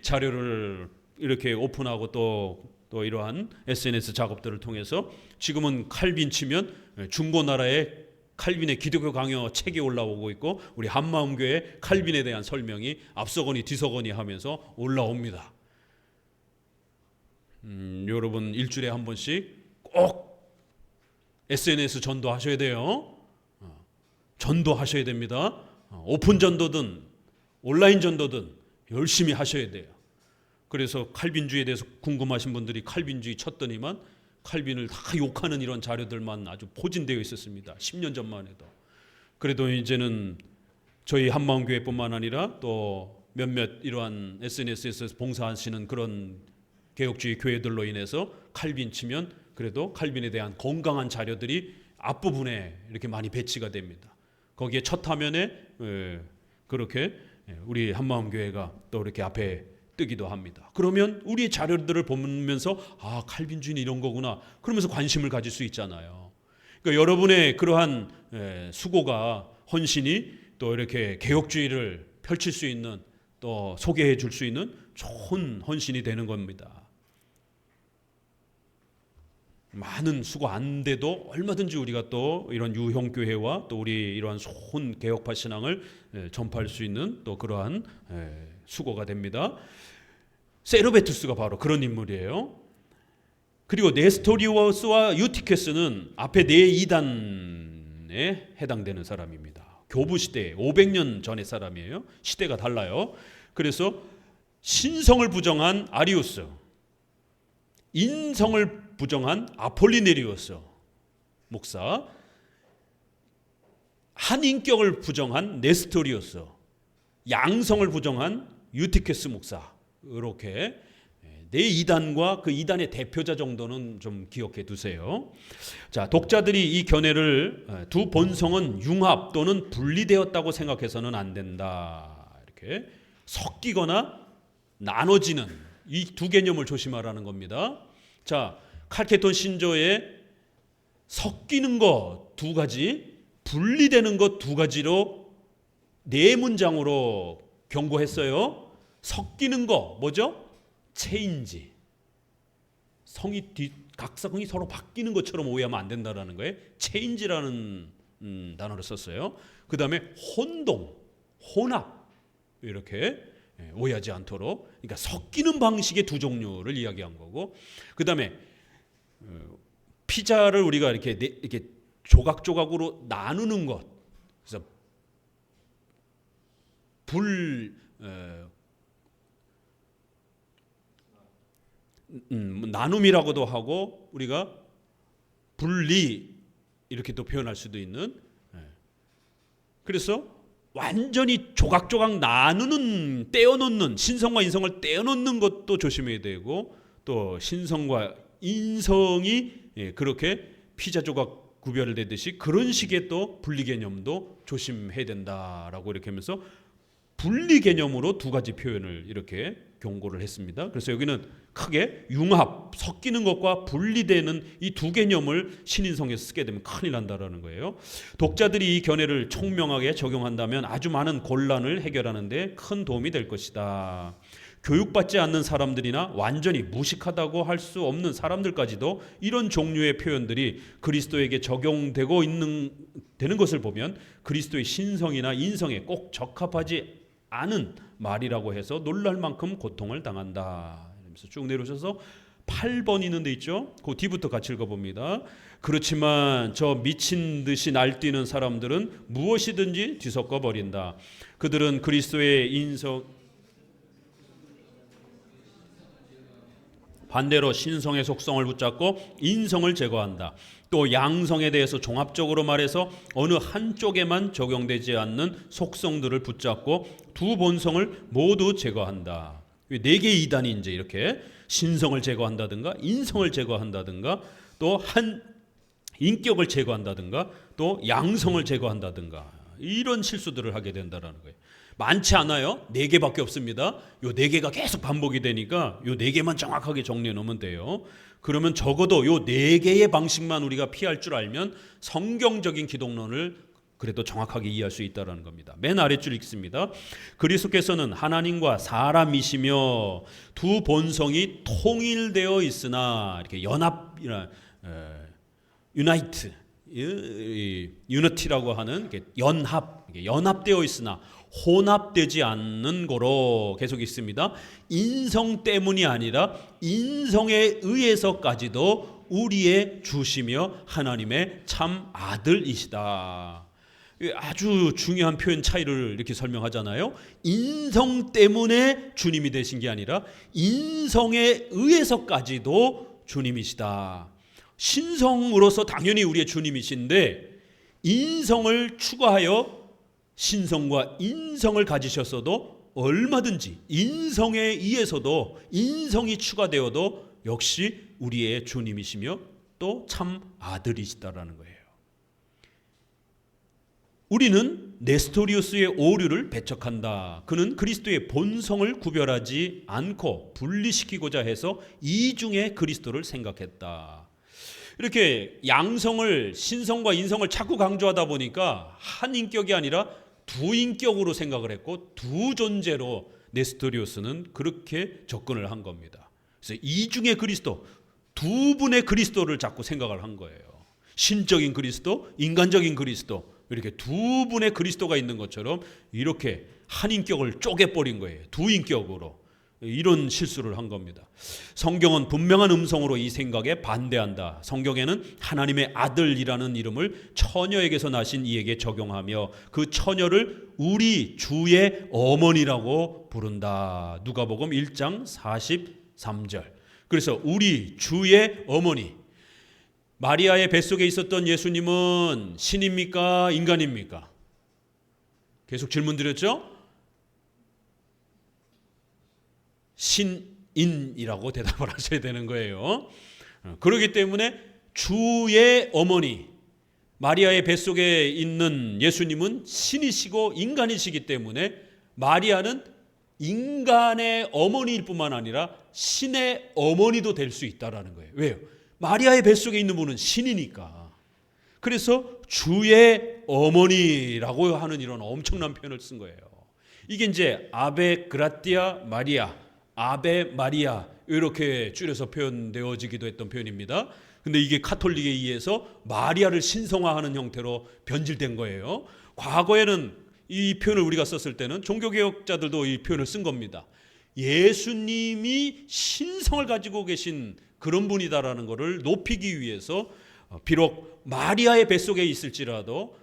자료를 이렇게 오픈하고 또 이러한 SNS 작업들을 통해서 지금은 칼빈 치면 중고나라의 칼빈의 기독교 강요 책이 올라오고 있고 우리 한마음교회 칼빈에 대한 설명이 앞서거니 뒤서거니 하면서 올라옵니다. 여러분 일주일에 한 번씩 꼭 SNS 전도하셔야 돼요. 전도하셔야 됩니다. 오픈 전도든 온라인 전도든 열심히 하셔야 돼요. 그래서 칼빈주의에 대해서 궁금하신 분들이 칼빈주의 쳤더니만 칼빈을 다 욕하는 이런 자료들만 아주 포진되어 있었습니다. 10년 전만 해도. 그래도 이제는 저희 한마음교회뿐만 아니라 또 몇몇 이러한 SNS에서 봉사하시는 그런 개혁주의 교회들로 인해서 칼빈 치면 그래도 칼빈에 대한 건강한 자료들이 앞부분에 이렇게 많이 배치가 됩니다. 거기에 첫 화면에 그렇게 우리 한마음교회가 또 이렇게 앞에 뜨기도 합니다. 그러면 우리의 자료들을 보면서 칼빈주의는 이런 거구나 그러면서 관심을 가질 수 있잖아요. 그러니까 여러분의 그러한 수고가, 헌신이 또 이렇게 개혁주의를 펼칠 수 있는, 또 소개해 줄 수 있는 좋은 헌신이 되는 겁니다. 많은 수고 안 돼도 얼마든지 우리가 또 이런 유형교회와 또 우리 이러한 좋은 개혁파 신앙을 전파할 수 있는 또 그러한 수고가 됩니다. 세르베투스가 바로 그런 인물이에요. 그리고 네스토리우스와 유티케스는 앞에 4이단에 해당되는 사람입니다. 교부시대 500년 전의 사람이에요. 시대가 달라요. 그래서 신성을 부정한 아리우스, 인성을 부정한 아폴리네리우스 목사, 한 인격을 부정한 네스토리우스, 양성을 부정한 유티케스 목사, 이렇게 4이단과 그 이단의 대표자 정도는 좀 기억해 두세요. 자, 독자들이 이 견해를 두 본성은 융합 또는 분리되었다고 생각해서는 안 된다. 이렇게 섞이거나 나눠지는 이 두 개념을 조심하라는 겁니다. 자, 칼케톤 신조에 섞이는 것 2가지, 분리되는 것 2가지로 4문장으로 경고했어요. 섞이는 거 뭐죠? 체인지. 각성이 서로 바뀌는 것처럼 오해하면 안 된다는 거예요. 체인지라는 단어를 썼어요. 그 다음에 혼동, 혼합, 이렇게 오해하지 않도록. 그러니까 섞이는 방식의 2 종류를 이야기한 거고, 그 다음에 피자를 우리가 이렇게 조각조각으로 나누는 것, 그래서 나눔이라고도 하고 우리가 분리 이렇게 또 표현할 수도 있는. 그래서 완전히 조각조각 나누는, 떼어놓는, 신성과 인성을 떼어놓는 것도 조심해야 되고, 또 신성과 인성이 그렇게 피자 조각 구별되듯이 그런 식의 또 분리 개념도 조심해야 된다라고 이렇게 하면서 분리 개념으로 두 가지 표현을 이렇게 경고를 했습니다. 그래서 여기는 크게 융합, 섞이는 것과 분리되는 이 두 개념을 신인성에서 쓰게 되면 큰일 난다라는 거예요. 독자들이 이 견해를 총명하게 적용한다면 아주 많은 곤란을 해결하는 데 큰 도움이 될 것이다. 교육받지 않는 사람들이나 완전히 무식하다고 할 수 없는 사람들까지도 이런 종류의 표현들이 그리스도에게 적용되고 되는 것을 보면 그리스도의 신성이나 인성에 꼭 적합하지 않은 말이라고 해서 놀랄 만큼 고통을 당한다. 이러면서 쭉 내려오셔서 8번 있는 데 있죠. 그 뒤부터 같이 읽어봅니다. 그렇지만 저 미친 듯이 날뛰는 사람들은 무엇이든지 뒤섞어 버린다. 그들은 그리스도의 반대로 신성의 속성을 붙잡고 인성을 제거한다. 또 양성에 대해서 종합적으로 말해서 어느 한쪽에만 적용되지 않는 속성들을 붙잡고 두 본성을 모두 제거한다. 네 개의 이단이 이제 이렇게 신성을 제거한다든가 인성을 제거한다든가 또 한 인격을 제거한다든가 또 양성을 제거한다든가 이런 실수들을 하게 된다는 거예요. 많지 않아요. 4개밖에 없습니다. 요 4개가 계속 반복이 되니까 요 4개만 정확하게 정리해 놓으면 돼요. 그러면 적어도 요 4개의 방식만 우리가 피할 줄 알면 성경적인 기독론을 그래도 정확하게 이해할 수 있다는 겁니다. 맨 아랫줄 읽습니다. 그리스도께서는 하나님과 사람이시며 두 본성이 통일되어 있으나 이렇게 유니티라고 하는 연합되어 있으나 혼합되지 않는 거로 계속 있습니다. 인성 때문이 아니라 인성에 의해서까지도 우리의 주시며 하나님의 참 아들이시다. 아주 중요한 표현 차이를 이렇게 설명하잖아요. 인성 때문에 주님이 되신 게 아니라 인성에 의해서까지도 주님이시다. 신성으로서 당연히 우리의 주님이신데 인성을 추가하여 신성과 인성을 가지셨어도 얼마든지 인성에 의해서도 인성이 추가되어도 역시 우리의 주님이시며 또 참 아들이시다라는 거예요. 우리는 네스토리우스의 오류를 배척한다. 그는 그리스도의 본성을 구별하지 않고 분리시키고자 해서 이중의 그리스도를 생각했다. 이렇게 양성을 신성과 인성을 자꾸 강조하다 보니까 한 인격이 아니라 두 인격으로 생각을 했고 두 존재로 네스토리우스는 그렇게 접근을 한 겁니다. 그래서 이중의 그리스도, 두 분의 그리스도를 자꾸 생각을 한 거예요. 신적인 그리스도, 인간적인 그리스도, 이렇게 두 분의 그리스도가 있는 것처럼 이렇게 한 인격을 쪼개버린 거예요. 두 인격으로. 이런 실수를 한 겁니다. 성경은 분명한 음성으로 이 생각에 반대한다. 성경에는 하나님의 아들이라는 이름을 처녀에게서 나신 이에게 적용하며 그 처녀를 우리 주의 어머니라고 부른다. 누가복음 1장 43절. 그래서 우리 주의 어머니, 마리아의 뱃속에 있었던 예수님은 신입니까? 인간입니까? 계속 질문 드렸죠? 신인이라고 대답을 하셔야 되는 거예요. 그렇기 때문에 주의 어머니 마리아의 뱃속에 있는 예수님은 신이시고 인간이시기 때문에 마리아는 인간의 어머니일 뿐만 아니라 신의 어머니도 될 수 있다는 거예요. 왜요? 마리아의 뱃속에 있는 분은 신이니까. 그래서 주의 어머니라고 하는 이런 엄청난 표현을 쓴 거예요. 이게 이제 아베 그라티아 마리아, 아베 마리아 이렇게 줄여서 표현되어지기도 했던 표현입니다. 근데 이게 카톨릭에 의해서 마리아를 신성화하는 형태로 변질된 거예요. 과거에는 이 표현을 우리가 썼을 때는 종교개혁자들도 이 표현을 쓴 겁니다. 예수님이 신성을 가지고 계신 그런 분이다라는 것을 높이기 위해서 비록 마리아의 뱃속에 있을지라도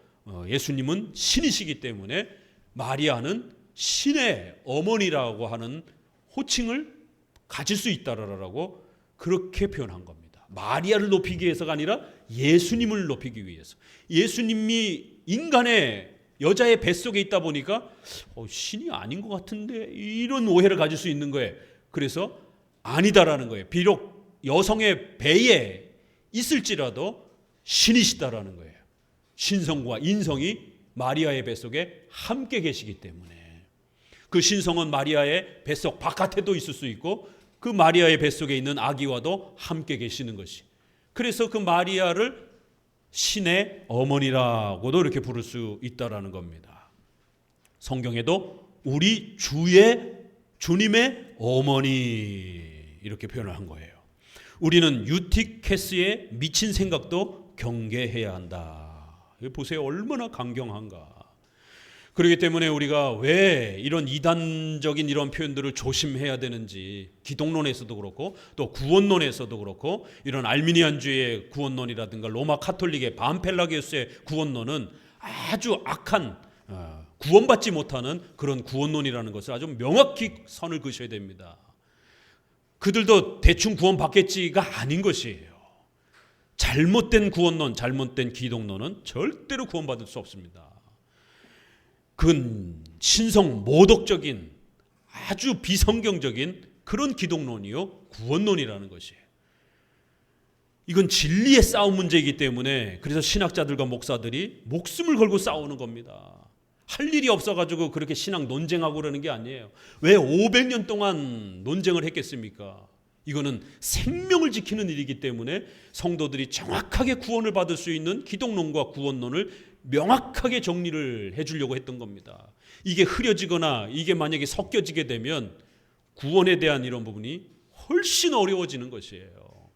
예수님은 신이시기 때문에 마리아는 신의 어머니라고 하는 호칭을 가질 수 있다라고 그렇게 표현한 겁니다. 마리아를 높이기 위해서가 아니라 예수님을 높이기 위해서. 예수님이 인간의 여자의 뱃속에 있다 보니까 신이 아닌 것 같은데 이런 오해를 가질 수 있는 거예요. 그래서 아니다라는 거예요. 비록 여성의 배에 있을지라도 신이시다라는 거예요. 신성과 인성이 마리아의 뱃속에 함께 계시기 때문에. 그 신성은 마리아의 뱃속 바깥에도 있을 수 있고 그 마리아의 뱃속에 있는 아기와도 함께 계시는 것이. 그래서 그 마리아를 신의 어머니라고도 이렇게 부를 수 있다라는 겁니다. 성경에도 우리 주님의 어머니 이렇게 표현을 한 거예요. 우리는 유티케스의 미친 생각도 경계해야 한다. 보세요, 얼마나 강경한가. 그렇기 때문에 우리가 왜 이런 이단적인 이런 표현들을 조심해야 되는지, 기독론에서도 그렇고 또 구원론에서도 그렇고, 이런 알미니안주의 구원론이라든가 로마 카톨릭의 반펠라기우스의 구원론은 아주 악한, 구원받지 못하는 그런 구원론이라는 것을 아주 명확히 선을 그으셔야 됩니다. 그들도 대충 구원받겠지가 아닌 것이에요. 잘못된 구원론, 잘못된 기독론은 절대로 구원받을 수 없습니다. 그건 신성 모독적인 아주 비성경적인 그런 기독론이요, 구원론이라는 것이에요. 이건 진리의 싸움 문제이기 때문에 그래서 신학자들과 목사들이 목숨을 걸고 싸우는 겁니다. 할 일이 없어가지고 그렇게 신학 논쟁하고 그러는 게 아니에요. 왜 500년 동안 논쟁을 했겠습니까? 이거는 생명을 지키는 일이기 때문에 성도들이 정확하게 구원을 받을 수 있는 기독론과 구원론을 명확하게 정리를 해주려고 했던 겁니다. 이게 흐려지거나 이게 만약에 섞여지게 되면 구원에 대한 이런 부분이 훨씬 어려워지는 것이에요.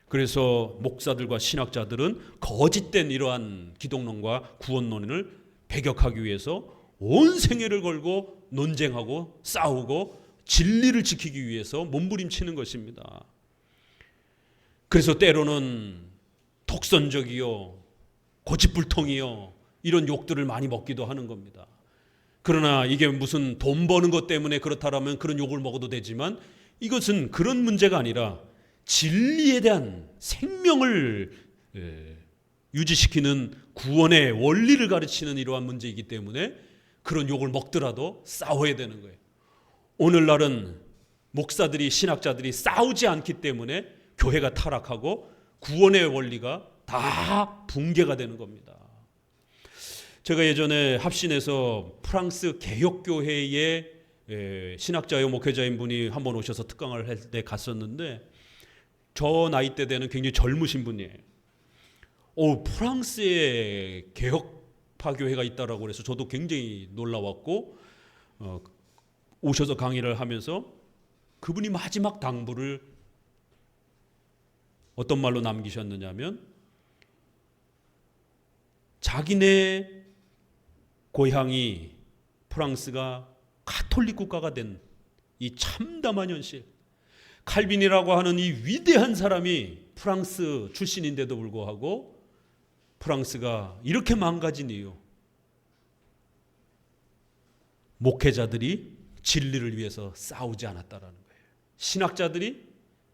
그래서 목사들과 신학자들은 거짓된 이러한 기독론과 구원론을 배격하기 위해서 온 생애를 걸고 논쟁하고 싸우고 진리를 지키기 위해서 몸부림치는 것입니다. 그래서 때로는 독선적이요, 고집불통이요, 이런 욕들을 많이 먹기도 하는 겁니다. 그러나 이게 무슨 돈 버는 것 때문에 그렇다라면 그런 욕을 먹어도 되지만, 이것은 그런 문제가 아니라 진리에 대한 생명을 유지시키는 구원의 원리를 가르치는 이러한 문제이기 때문에 그런 욕을 먹더라도 싸워야 되는 거예요. 오늘날은 목사들이, 신학자들이 싸우지 않기 때문에 교회가 타락하고 구원의 원리가 다 붕괴가 되는 겁니다. 제가 예전에 합신에서 프랑스 개혁교회의 신학자요 목회자인 분이 한번 오셔서 특강을 할 때 갔었는데, 저 나이 때 되는 굉장히 젊으신 분이에요. 프랑스에 개혁파 교회가 있다라고 그래서 저도 굉장히 놀라웠고, 오셔서 강의를 하면서 그분이 마지막 당부를 어떤 말로 남기셨느냐면, 자기네 고향이 프랑스가 가톨릭 국가가 된 이 참담한 현실, 칼빈이라고 하는 이 위대한 사람이 프랑스 출신인데도 불구하고 프랑스가 이렇게 망가진 이유, 목회자들이 진리를 위해서 싸우지 않았다라는 거예요. 신학자들이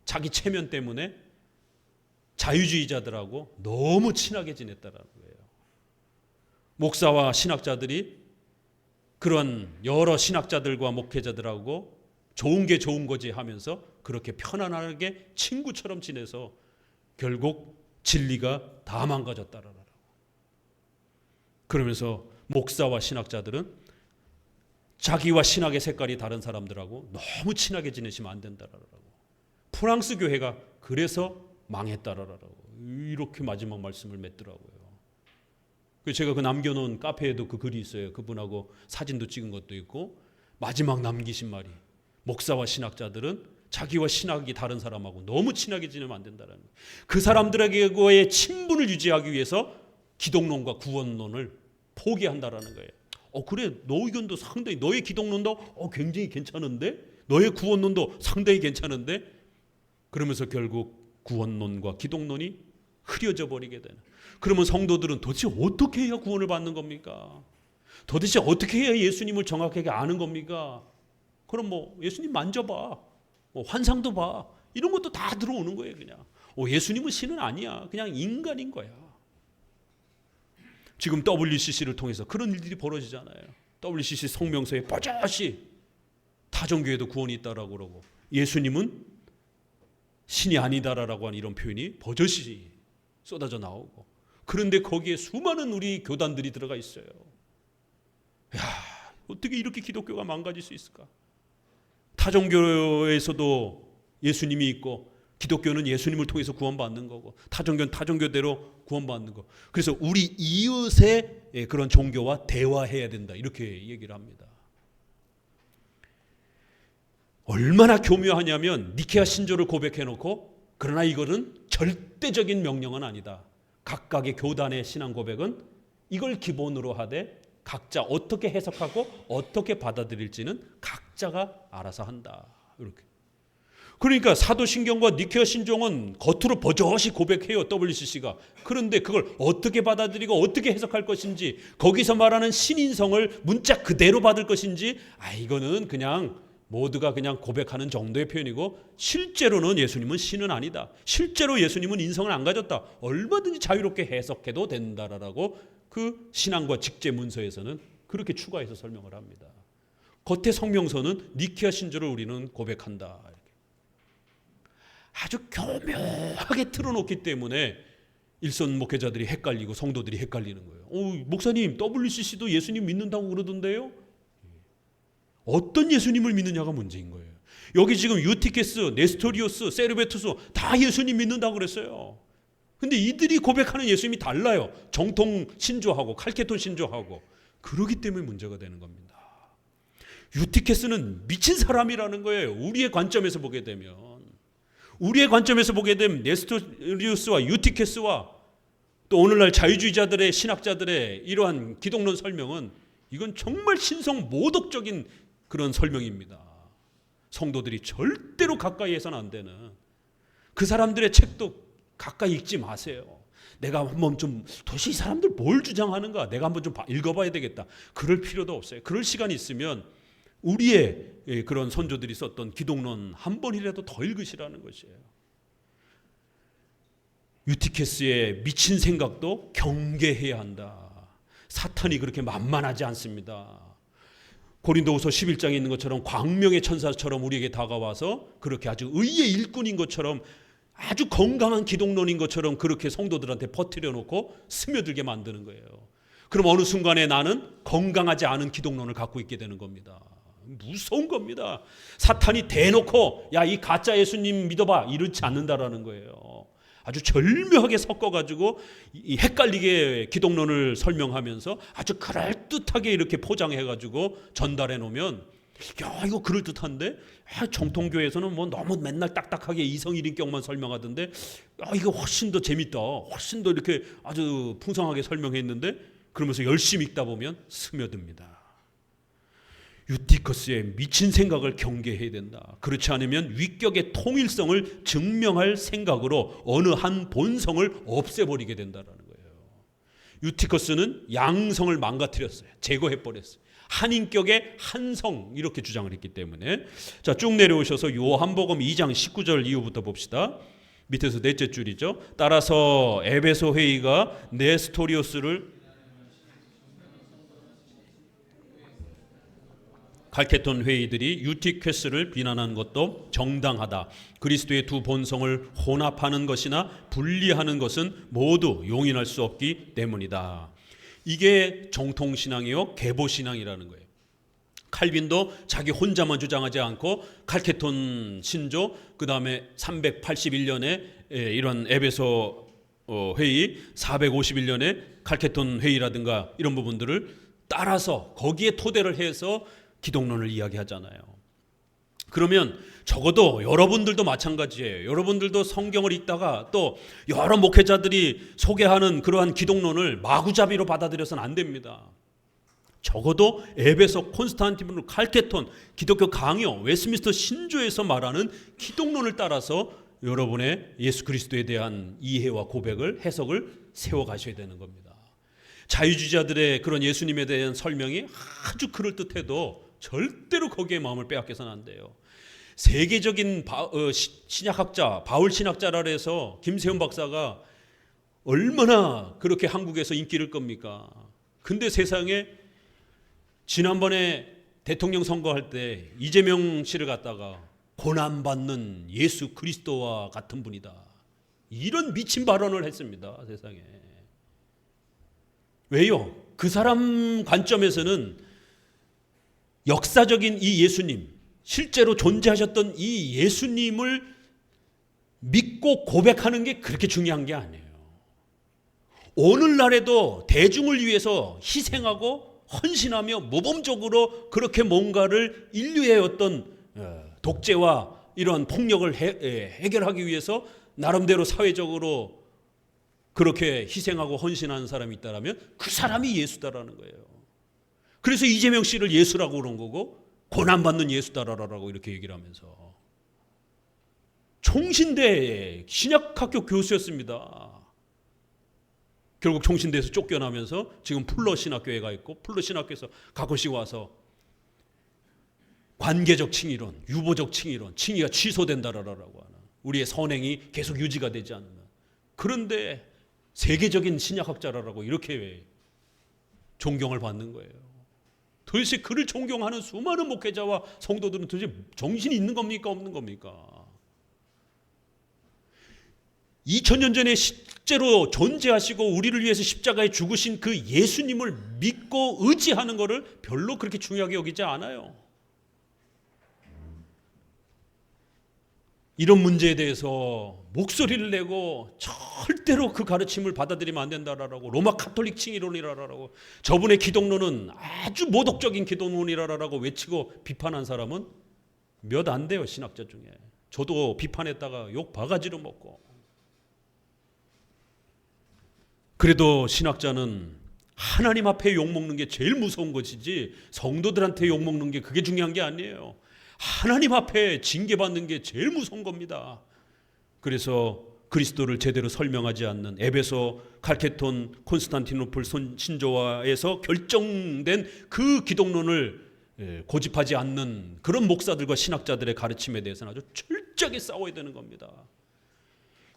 자기 체면 때문에 자유주의자들하고 너무 친하게 지냈다라는 거예요. 목사와 신학자들이 그런 여러 신학자들과 목회자들하고 좋은 게 좋은 거지 하면서 그렇게 편안하게 친구처럼 지내서 결국 진리가 다 망가졌다라고. 그러면서 목사와 신학자들은 자기와 신학의 색깔이 다른 사람들하고 너무 친하게 지내시면 안 된다라고. 프랑스 교회가 그래서 망했다라고 이렇게 마지막 말씀을 맺더라고요. 제가 그 남겨놓은 카페에도 그 글이 있어요. 그분하고 사진도 찍은 것도 있고, 마지막 남기신 말이, 목사와 신학자들은 자기와 신학이 다른 사람하고 너무 친하게 지내면 안 된다는 거예요. 그 사람들에게의 친분을 유지하기 위해서 기독론과 구원론을 포기한다라는 거예요. 그래, 너 의견도 상당히, 너의 기독론도 굉장히 괜찮은데, 너의 구원론도 상당히 괜찮은데, 그러면서 결국 구원론과 기독론이 흐려져 버리게 되는. 그러면 성도들은 도대체 어떻게 해야 구원을 받는 겁니까? 도대체 어떻게 해야 예수님을 정확하게 아는 겁니까? 그럼 예수님 만져봐, 환상도 봐, 이런 것도 다 들어오는 거예요. 그냥 예수님은 신은 아니야, 그냥 인간인 거야. 지금 WCC를 통해서 그런 일들이 벌어지잖아요. WCC 성명서에 뽀얗이 타종교에도 구원이 있다라고 그러고, 예수님은 신이 아니다라고 하는 이런 표현이 버젓이 쏟아져 나오고, 그런데 거기에 수많은 우리 교단들이 들어가 있어요. 어떻게 이렇게 기독교가 망가질 수 있을까? 타종교에서도 예수님이 있고 기독교는 예수님을 통해서 구원받는 거고 타종교는 타종교대로 구원받는 거. 그래서 우리 이웃의 그런 종교와 대화해야 된다 이렇게 얘기를 합니다. 얼마나 교묘하냐면 니케아 신조를 고백해놓고 그러나 이거는 절대적인 명령은 아니다. 각각의 교단의 신앙 고백은 이걸 기본으로 하되 각자 어떻게 해석하고 어떻게 받아들일지는 각자가 알아서 한다. 이렇게. 그러니까 사도신경과 니케아 신종은 겉으로 버젓이 고백해요. WCC가. 그런데 그걸 어떻게 받아들이고 어떻게 해석할 것인지 거기서 말하는 신인성을 문자 그대로 받을 것인지 이거는 그냥 모두가 그냥 고백하는 정도의 표현이고 실제로는 예수님은 신은 아니다. 실제로 예수님은 인성을 안 가졌다. 얼마든지 자유롭게 해석해도 된다라고 그 신앙과 직제 문서에서는 그렇게 추가해서 설명을 합니다. 겉에 성명서는 니케아 신조를 우리는 고백한다. 아주 교묘하게 틀어놓기 때문에 일선 목회자들이 헷갈리고 성도들이 헷갈리는 거예요. 목사님 WCC도 예수님 믿는다고 그러던데요? 어떤 예수님을 믿느냐가 문제인 거예요. 여기 지금 유티케스, 네스토리오스, 세르베투스 다 예수님 믿는다고 그랬어요. 근데 이들이 고백하는 예수님이 달라요. 정통 신조하고 칼케톤 신조하고. 그러기 때문에 문제가 되는 겁니다. 유티케스는 미친 사람이라는 거예요. 우리의 관점에서 보게 되면. 우리의 관점에서 보게 되면 네스토리우스와 유티케스와 또 오늘날 자유주의자들의 신학자들의 이러한 기독론 설명은 이건 정말 신성 모독적인 그런 설명입니다. 성도들이 절대로 가까이 해서는 안 되는 그 사람들의 책도 가까이 읽지 마세요. 내가 한번 좀 도대체 이 사람들 뭘 주장하는가 내가 한번 좀 읽어봐야 되겠다. 그럴 필요도 없어요. 그럴 시간이 있으면 우리의 그런 선조들이 썼던 기독론 한 번이라도 더 읽으시라는 것이에요. 유티케스의 미친 생각도 경계해야 한다. 사탄이 그렇게 만만하지 않습니다. 고린도후서 11장에 있는 것처럼 광명의 천사처럼 우리에게 다가와서 그렇게 아주 의의 일꾼인 것처럼 아주 건강한 기독론인 것처럼 그렇게 성도들한테 퍼뜨려 놓고 스며들게 만드는 거예요. 그럼 어느 순간에 나는 건강하지 않은 기독론을 갖고 있게 되는 겁니다. 무서운 겁니다. 사탄이 대놓고 야, 이 가짜 예수님 믿어봐 이렇지 않는다라는 거예요. 아주 절묘하게 섞어가지고 이 헷갈리게 기독론을 설명하면서 아주 그럴듯하게 이렇게 포장해가지고 전달해 놓으면 야, 이거 그럴듯한데 정통교회에서는 뭐 너무 맨날 딱딱하게 이성일인격만 설명하던데 야, 이거 훨씬 더 재밌다. 훨씬 더 이렇게 아주 풍성하게 설명했는데 그러면서 열심히 읽다 보면 스며듭니다. 유티커스의 미친 생각을 경계해야 된다. 그렇지 않으면 위격의 통일성을 증명할 생각으로 어느 한 본성을 없애버리게 된다는 거예요. 유티커스는 양성을 망가뜨렸어요. 제거해버렸어요. 한 인격의 한성 이렇게 주장을 했기 때문에 자, 쭉 내려오셔서 요한복음 2장 19절 이후부터 봅시다. 밑에서 넷째 줄이죠. 따라서 에베소 회의가 네스토리오스를 칼케톤 회의들이 유티케스를 비난한 것도 정당하다. 그리스도의 두 본성을 혼합하는 것이나 분리하는 것은 모두 용인할 수 없기 때문이다. 이게 정통신앙이요 계보신앙이라는 거예요. 칼빈도 자기 혼자만 주장하지 않고 칼케톤 신조 그 다음에 381년에 이런 에베소 회의 451년에 칼케톤 회의라든가 이런 부분들을 따라서 거기에 토대를 해서 기독론을 이야기하잖아요. 그러면 적어도 여러분들도 마찬가지예요. 여러분들도 성경을 읽다가 또 여러 목회자들이 소개하는 그러한 기독론을 마구잡이로 받아들여서는 안 됩니다. 적어도 에베소, 콘스탄티누스, 칼케톤, 기독교 강요, 웨스민스터 신조에서 말하는 기독론을 따라서 여러분의 예수 그리스도에 대한 이해와 고백을 해석을 세워가셔야 되는 겁니다. 자유주의자들의 그런 예수님에 대한 설명이 아주 그럴듯해도 절대로 거기에 마음을 빼앗겨서는 안 돼요. 세계적인 신약학자, 바울 신학자라 해서 김세훈 박사가 얼마나 그렇게 한국에서 인기를 겁니까? 근데 세상에 지난번에 대통령 선거할 때 이재명 씨를 갖다가 고난받는 예수 그리스도와 같은 분이다. 이런 미친 발언을 했습니다. 세상에. 왜요? 그 사람 관점에서는 역사적인 이 예수님, 실제로 존재하셨던 이 예수님을 믿고 고백하는 게 그렇게 중요한 게 아니에요. 오늘날에도 대중을 위해서 희생하고 헌신하며 모범적으로 그렇게 뭔가를 인류의 어떤 독재와 이런 폭력을 해결하기 위해서 나름대로 사회적으로 그렇게 희생하고 헌신하는 사람이 있다면 그 사람이 예수다라는 거예요. 그래서 이재명 씨를 예수라고 그런 거고 고난받는 예수다라고 이렇게 얘기를 하면서 총신대 신약학교 교수였습니다. 결국 총신대에서 쫓겨나면서 지금 풀러 신학교에 가 있고 풀러 신학교에서 가끔씩 와서 관계적 칭의론, 유보적 칭의론, 칭의가 취소된다라고 하는 우리의 선행이 계속 유지가 되지 않는 그런데 세계적인 신약학자라고 이렇게 존경을 받는 거예요. 도대체 그를 존경하는 수많은 목회자와 성도들은 도대체 정신이 있는 겁니까 없는 겁니까? 2000년 전에 실제로 존재하시고 우리를 위해서 십자가에 죽으신 그 예수님을 믿고 의지하는 것을 별로 그렇게 중요하게 여기지 않아요. 이런 문제에 대해서 목소리를 내고 절대로 그 가르침을 받아들이면 안 된다라고 로마 카톨릭 칭의론이라라고 저분의 기독론은 아주 모독적인 기독론이라라고 외치고 비판한 사람은 몇 안 돼요. 신학자 중에. 저도 비판했다가 욕 바가지로 먹고. 그래도 신학자는 하나님 앞에 욕먹는 게 제일 무서운 것이지 성도들한테 욕먹는 게 그게 중요한 게 아니에요. 하나님 앞에 징계받는 게 제일 무서운 겁니다. 그래서 그리스도를 제대로 설명하지 않는 에베소, 칼케톤, 콘스탄티노플 신조화에서 결정된 그 기독론을 고집하지 않는 그런 목사들과 신학자들의 가르침에 대해서는 아주 철저하게 싸워야 되는 겁니다.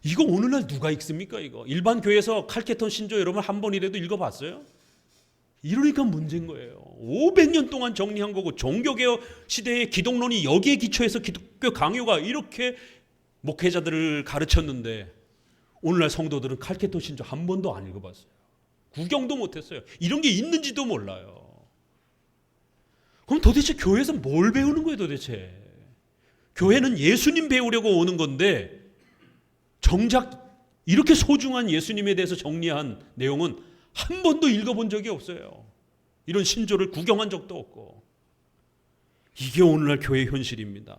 이거 오늘날 누가 읽습니까? 이거 일반 교회에서 칼케톤 신조 여러분 한 번이라도 읽어봤어요? 이러니까 문제인 거예요. 500년 동안 정리한 거고 종교개혁 시대의 기독론이 여기에 기초해서 기독교 강요가 이렇게 목회자들을 가르쳤는데 오늘날 성도들은 칼케톤 신조 한 번도 안 읽어봤어요. 구경도 못했어요. 이런 게 있는지도 몰라요. 그럼 도대체 교회에서 뭘 배우는 거예요 도대체? 교회는 예수님 배우려고 오는 건데 정작 이렇게 소중한 예수님에 대해서 정리한 내용은 한 번도 읽어본 적이 없어요. 이런 신조를 구경한 적도 없고. 이게 오늘날 교회의 현실입니다.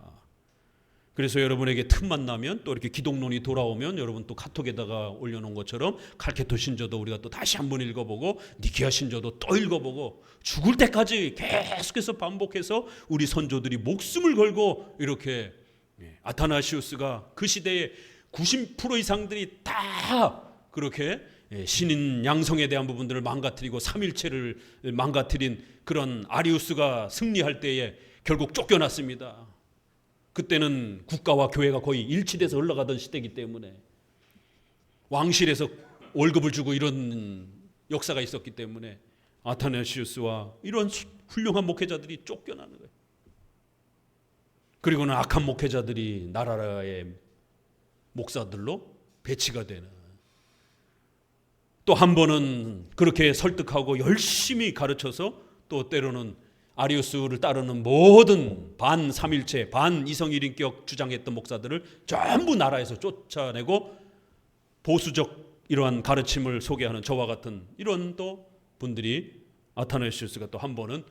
그래서 여러분에게 틈만 나면 또 이렇게 기독론이 돌아오면 여러분 또 카톡에다가 올려놓은 것처럼 칼케토 신조도 우리가 또 다시 한번 읽어보고 니케아 신조도 또 읽어보고 죽을 때까지 계속해서 반복해서 우리 선조들이 목숨을 걸고 이렇게 아타나시우스가 그 시대에 90% 이상들이 다 그렇게 신인 양성에 대한 부분들을 망가뜨리고 삼일체를 망가뜨린 그런 아리우스가 승리할 때에 결국 쫓겨났습니다. 그때는 국가와 교회가 거의 일치돼서 흘러가던 시대이기 때문에 왕실에서 월급을 주고 이런 역사가 있었기 때문에 아타나시우스와 이런 훌륭한 목회자들이 쫓겨나는 거예요. 그리고는 악한 목회자들이 나라의 목사들로 배치가 되는. 또 한 번은 그렇게 설득하고 열심히 가르쳐서 또 때로는 아리우스를 따르는 모든 반삼일체, 반이성일인격 주장했던 목사들을 전부 나라에서 쫓아내고 보수적 이러한 가르침을 소개하는 저와 같은 이런 또 분들이 아타나시우스가 또 한 번은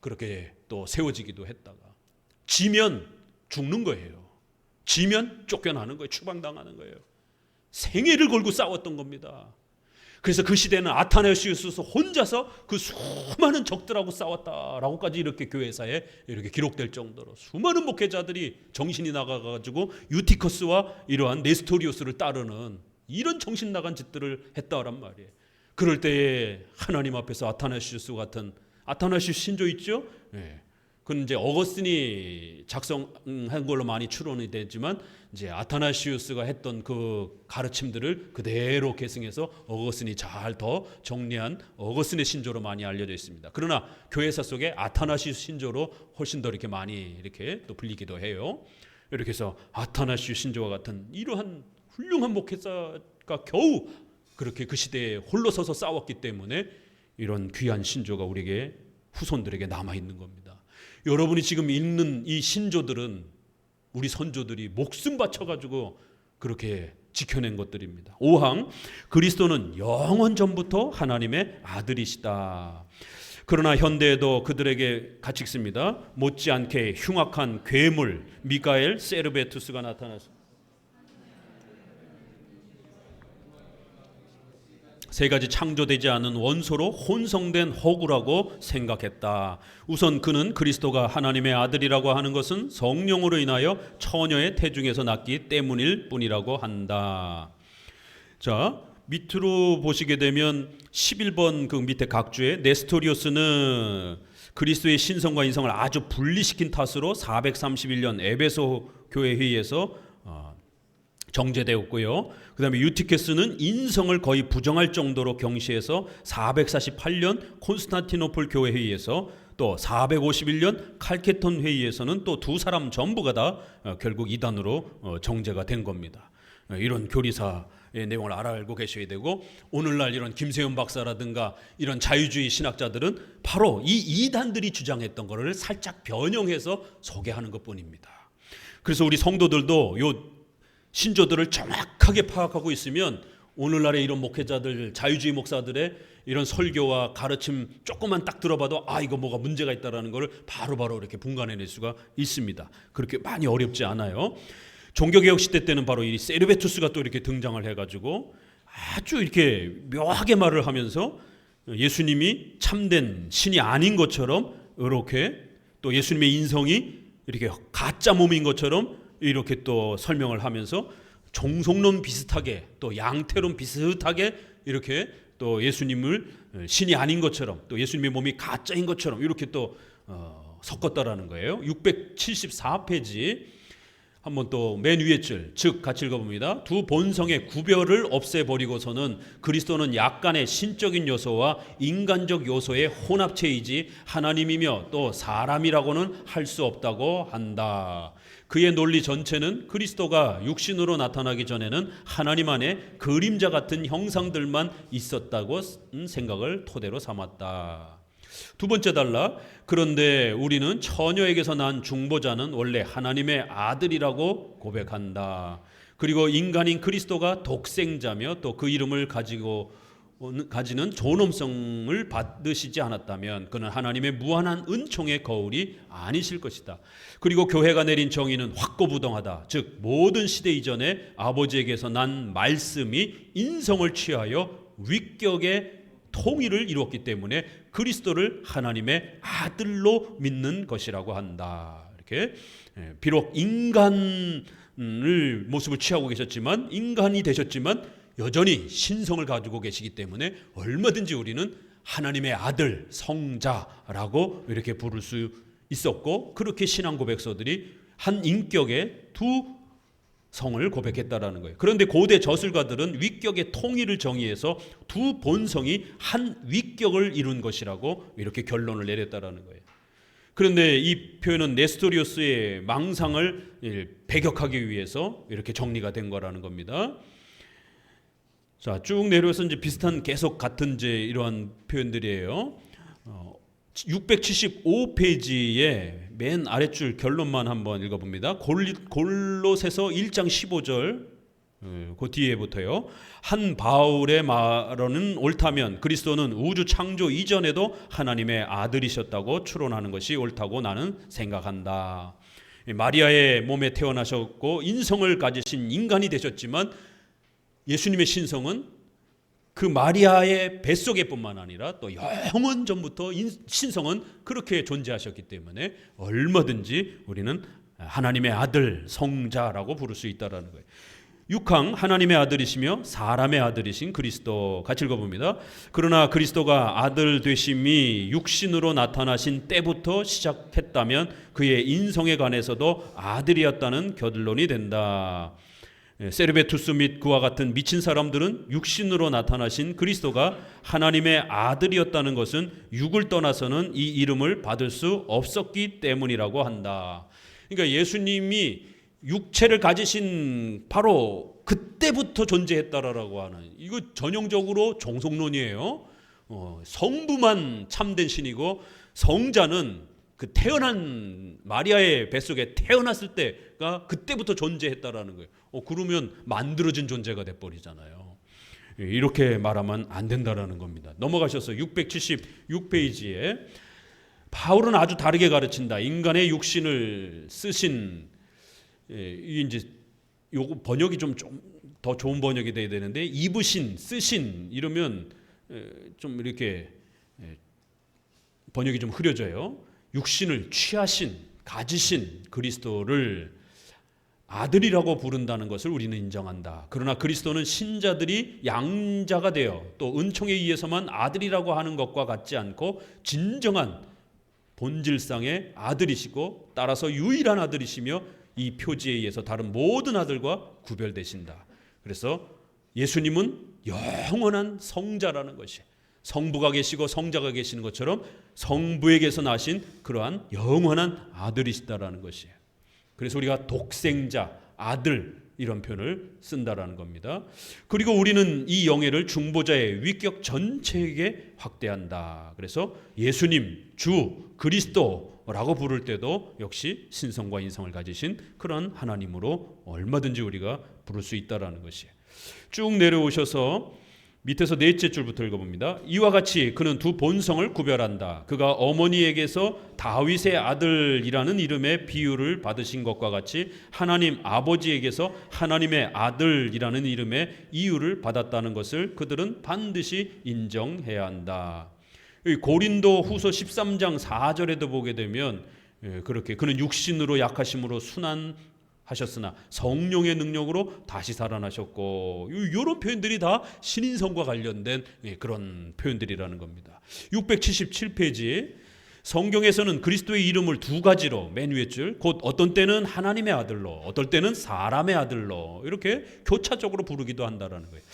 그렇게 또 세워지기도 했다가 지면 죽는 거예요. 지면 쫓겨나는 거예요. 추방당하는 거예요. 생애를 걸고 싸웠던 겁니다. 그래서 그 시대는 아타나시우스 혼자서 그 수많은 적들하고 싸웠다라고까지 이렇게 교회사에 이렇게 기록될 정도로 수많은 목회자들이 정신이 나가가지고 유티커스와 이러한 네스토리우스를 따르는 이런 정신 나간 짓들을 했다란 말이에요. 그럴 때에 하나님 앞에서 아타나시우스 같은 아타나시우스 신조 있죠? 네. 그건 이제 어거스틴이 작성한 걸로 많이 추론이 되지만 이제 아타나시우스가 했던 그 가르침들을 그대로 계승해서 어거스틴이 잘 더 정리한 어거스틴의 신조로 많이 알려져 있습니다. 그러나 교회사 속에 아타나시우스 신조로 훨씬 더 이렇게 많이 이렇게 또 불리기도 해요. 이렇게 해서 아타나시우스 신조와 같은 이러한 훌륭한 목회자가 겨우 그렇게 그 시대에 홀로 서서 싸웠기 때문에 이런 귀한 신조가 우리에게 후손들에게 남아 있는 겁니다. 여러분이 지금 읽는 이 신조들은 우리 선조들이 목숨 바쳐가지고 그렇게 지켜낸 것들입니다. 5항, 그리스도는 영원 전부터 하나님의 아들이시다. 그러나 현대에도 그들에게 같이 읽습니다. 못지않게 흉악한 괴물 미가엘 세르베투스가 나타났습니다. 세 가지 창조되지 않은 원소로 혼성된 허구라고 생각했다. 우선 그는 그리스도가 하나님의 아들이라고 하는 것은 성령으로 인하여 처녀의 태중에서 났기 때문일 뿐이라고 한다. 자, 밑으로 보시게 되면 11번 그 밑에 각주에 네스토리오스는 그리스도의 신성과 인성을 아주 분리시킨 탓으로 431년 에베소 교회 회의에서 정죄되었고요. 그 다음에 유티케스는 인성을 거의 부정할 정도로 경시해서 448년 콘스탄티노플 교회 회의에서 또 451년 칼케톤 회의에서는 또 두 사람 전부가 다 결국 이단으로 정죄가 된 겁니다. 이런 교리사의 내용을 알고 계셔야 되고, 오늘날 이런 김세현 박사라든가 이런 자유주의 신학자들은 바로 이 이단들이 주장했던 것을 살짝 변형해서 소개하는 것뿐입니다. 그래서 우리 성도들도 요 신조들을 정확하게 파악하고 있으면 오늘날의 이런 목회자들, 자유주의 목사들의 이런 설교와 가르침 조금만 딱 들어봐도 아, 이거 뭐가 문제가 있다라는 걸 바로바로 이렇게 분간해낼 수가 있습니다. 그렇게 많이 어렵지 않아요. 종교개혁 시대 때는 바로 이 세르베투스가 또 이렇게 등장을 해가지고 아주 이렇게 묘하게 말을 하면서 예수님이 참된 신이 아닌 것처럼, 이렇게 또 예수님의 인성이 이렇게 가짜 몸인 것처럼 이렇게 또 설명을 하면서 종속론 비슷하게 또 양태론 비슷하게 이렇게 또 예수님을 신이 아닌 것처럼, 또 예수님의 몸이 가짜인 것처럼 이렇게 또 섞었다라는 거예요. 674페이지 한번 또 맨 위에 줄, 즉 같이 읽어봅니다. 두 본성의 구별을 없애버리고서는 그리스도는 약간의 신적인 요소와 인간적 요소의 혼합체이지 하나님이며 또 사람이라고는 할 수 없다고 한다. 그의 논리 전체는 그리스도가 육신으로 나타나기 전에는 하나님 안에 그림자 같은 형상들만 있었다고 생각을 토대로 삼았다. 두 번째 단락, 그런데 우리는 처녀에게서 난 중보자는 원래 하나님의 아들이라고 고백한다. 그리고 인간인 그리스도가 독생자며 또 그 이름을 가지는 존엄성을 받으시지 않았다면 그는 하나님의 무한한 은총의 거울이 아니실 것이다. 그리고 교회가 내린 정의는 확고부동하다. 즉 모든 시대 이전에 아버지에게서 난 말씀이 인성을 취하여 위격의 통일을 이루었기 때문에 그리스도를 하나님의 아들로 믿는 것이라고 한다. 이렇게 비록 인간을 모습을 취하고 계셨지만, 인간이 되셨지만 여전히 신성을 가지고 계시기 때문에 얼마든지 우리는 하나님의 아들, 성자라고 이렇게 부를 수 있었고, 그렇게 신앙 고백서들이 한 인격의 두 성을 고백했다라는 거예요. 그런데 고대 저술가들은 위격의 통일을 정의해서 두 본성이 한 위격을 이룬 것이라고 이렇게 결론을 내렸다라는 거예요. 그런데 이 표현은 네스토리오스의 망상을 배격하기 위해서 이렇게 정리가 된 거라는 겁니다. 자, 쭉 내려서 이제 비슷한 계속 같은 이제 이러한 표현들이에요. 675페이지에 맨 아랫줄 결론만 한번 읽어봅니다. 골로새서 1장 15절 그 뒤에부터요. 한 바울의 말은 옳다면 그리스도는 우주 창조 이전에도 하나님의 아들이셨다고 추론하는 것이 옳다고 나는 생각한다. 마리아의 몸에 태어나셨고 인성을 가지신 인간이 되셨지만 예수님의 신성은 그 마리아의 뱃속에뿐만 아니라 또 영원 전부터 신성은 그렇게 존재하셨기 때문에 얼마든지 우리는 하나님의 아들, 성자라고 부를 수 있다라는 거예요. 6항, 하나님의 아들이시며 사람의 아들이신 그리스도, 같이 읽어봅니다. 그러나 그리스도가 아들 되심이 육신으로 나타나신 때부터 시작했다면 그의 인성에 관해서도 아들이었다는 결론이 된다. 세르베투스 및 그와 같은 미친 사람들은 육신으로 나타나신 그리스도가 하나님의 아들이었다는 것은 육을 떠나서는 이 이름을 받을 수 없었기 때문이라고 한다. 그러니까 예수님이 육체를 가지신 바로 그때부터 존재했다라고 하는, 이거 전형적으로 종속론이에요. 성부만 참된 신이고 성자는 그 태어난 마리아의 뱃속에 태어났을 때가 그때부터 존재했다라는 거예요. 그러면 만들어진 존재가 돼버리잖아요. 이렇게 말하면 안 된다라는 겁니다. 넘어가셔서 676페이지에 바울은 아주 다르게 가르친다. 인간의 육신을 쓰신, 이게 이제 요거 번역이 좀 더 좋은 번역이 돼야 되는데, 입으신, 쓰신 이러면 좀 이렇게 번역이 좀 흐려져요. 육신을 취하신, 가지신 그리스도를 아들이라고 부른다는 것을 우리는 인정한다. 그러나 그리스도는 신자들이 양자가 되어 또 은총에 의해서만 아들이라고 하는 것과 같지 않고 진정한 본질상의 아들이시고 따라서 유일한 아들이시며 이 표지에 의해서 다른 모든 아들과 구별되신다. 그래서 예수님은 영원한 성자라는 것이, 성부가 계시고 성자가 계시는 것처럼 성부에게서 나신 그러한 영원한 아들이시다라는 것이에요. 그래서 우리가 독생자, 아들 이런 표현을 쓴다라는 겁니다. 그리고 우리는 이 영예를 중보자의 위격 전체에게 확대한다. 그래서 예수님, 주, 그리스도라고 부를 때도 역시 신성과 인성을 가지신 그런 하나님으로 얼마든지 우리가 부를 수 있다라는 것이에요. 쭉 내려오셔서 밑에서 넷째 줄부터 읽어봅니다. 이와 같이 그는 두 본성을 구별한다. 그가 어머니에게서 다윗의 아들이라는 이름의 비유를 받으신 것과 같이 하나님 아버지에게서 하나님의 아들이라는 이름의 이유를 받았다는 것을 그들은 반드시 인정해야 한다. 고린도 후서 13장 4절에도 보게 되면 그렇게 그는 육신으로 약하심으로 순환하셨으나 성령의 능력으로 다시 살아나셨고, 이런 표현들이 다 신인성과 관련된 그런 표현들이라는 겁니다. 677페이지 성경에서는 그리스도의 이름을 두 가지로, 맨 위에 줄, 곧 어떤 때는 하나님의 아들로, 어떨 때는 사람의 아들로 이렇게 교차적으로 부르기도 한다라는 거예요.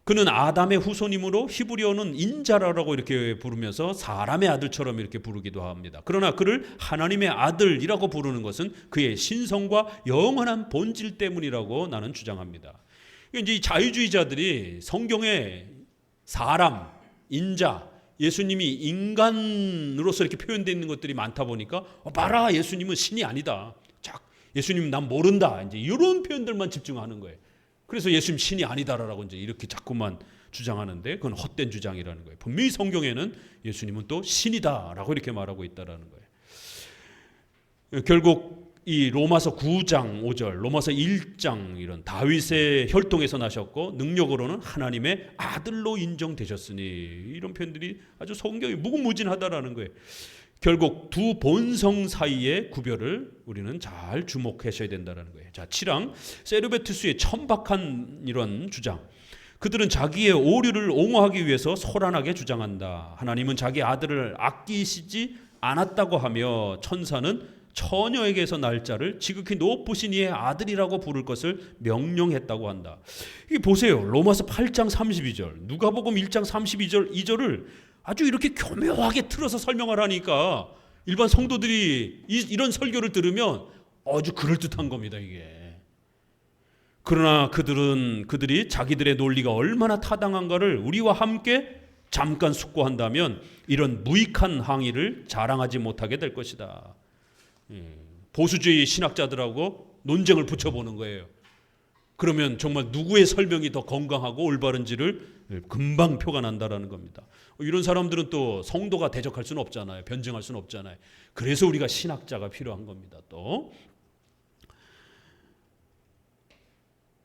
그는 아담의 후손이므로 히브리어는 인자라고 이렇게 부르면서 사람의 아들처럼 이렇게 부르기도 합니다. 그러나 그를 하나님의 아들이라고 부르는 것은 그의 신성과 영원한 본질 때문이라고 나는 주장합니다. 이제 이 자유주의자들이 성경에 사람, 인자, 예수님이 인간으로서 이렇게 표현되어 있는 것들이 많다 보니까 봐라, 예수님은 신이 아니다. 예수님 난 모른다. 이제 이런 표현들만 집중하는 거예요. 그래서 예수님 신이 아니다라고 이제 이렇게 자꾸만 주장하는데 그건 헛된 주장이라는 거예요. 분명히 성경에는 예수님은 또 신이다라고 이렇게 말하고 있다라는 거예요. 결국 이 로마서 9장 5절, 로마서 1장 이런 다윗의 혈통에서 나셨고 능력으로는 하나님의 아들로 인정되셨으니, 이런 표현들이 아주 성경이 무궁무진하다라는 거예요. 결국 두 본성 사이의 구별을 우리는 잘 주목하셔야 된다는 거예요. 자, 7항 세르베투스의 천박한 이런 주장. 그들은 자기의 오류를 옹호하기 위해서 소란하게 주장한다. 하나님은 자기 아들을 아끼시지 않았다고 하며 천사는 처녀에게서 날 자를 지극히 높으신 이의 아들이라고 부를 것을 명령했다고 한다. 이게 보세요. 로마서 8장 32절, 누가복음 1장 32절 2절을 아주 이렇게 교묘하게 틀어서 설명을 하니까 일반 성도들이 이런 설교를 들으면 아주 그럴듯한 겁니다, 이게. 그러나 그들이 자기들의 논리가 얼마나 타당한가를 우리와 함께 잠깐 숙고한다면 이런 무익한 항의를 자랑하지 못하게 될 것이다. 보수주의 신학자들하고 논쟁을 붙여보는 거예요. 그러면 정말 누구의 설명이 더 건강하고 올바른지를 금방 표가 난다라는 겁니다. 이런 사람들은 또 성도가 대적할 수는 없잖아요. 변증할 수는 없잖아요. 그래서 우리가 신학자가 필요한 겁니다. 또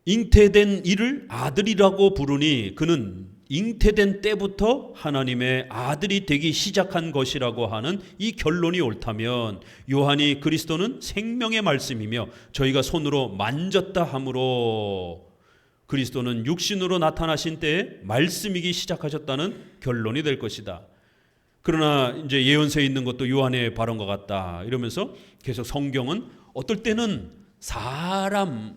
잉태된 이를 아들이라고 부르니 그는 잉태된 때부터 하나님의 아들이 되기 시작한 것이라고 하는 이 결론이 옳다면, 요한이 그리스도는 생명의 말씀이며 저희가 손으로 만졌다 함으로 그리스도는 육신으로 나타나신 때에 말씀이기 시작하셨다는 결론이 될 것이다. 그러나 이제 예언서에 있는 것도 요한의 발언과 같다 이러면서 계속 성경은 어떨 때는 사람으로서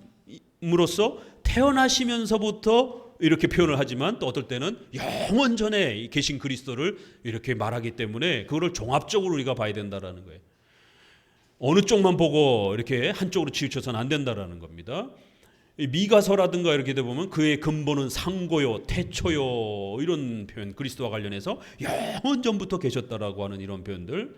태어나시면서부터 이렇게 표현을 하지만 또 어떨 때는 영원 전에 계신 그리스도를 이렇게 말하기 때문에 그거를 종합적으로 우리가 봐야 된다라는 거예요. 어느 쪽만 보고 이렇게 한쪽으로 치우쳐서는 안 된다라는 겁니다. 미가서라든가 이렇게 돼 보면 그의 근본은 상고요, 태초요 이런 표현, 그리스도와 관련해서 영원 전부터 계셨다라고 하는 이런 표현들.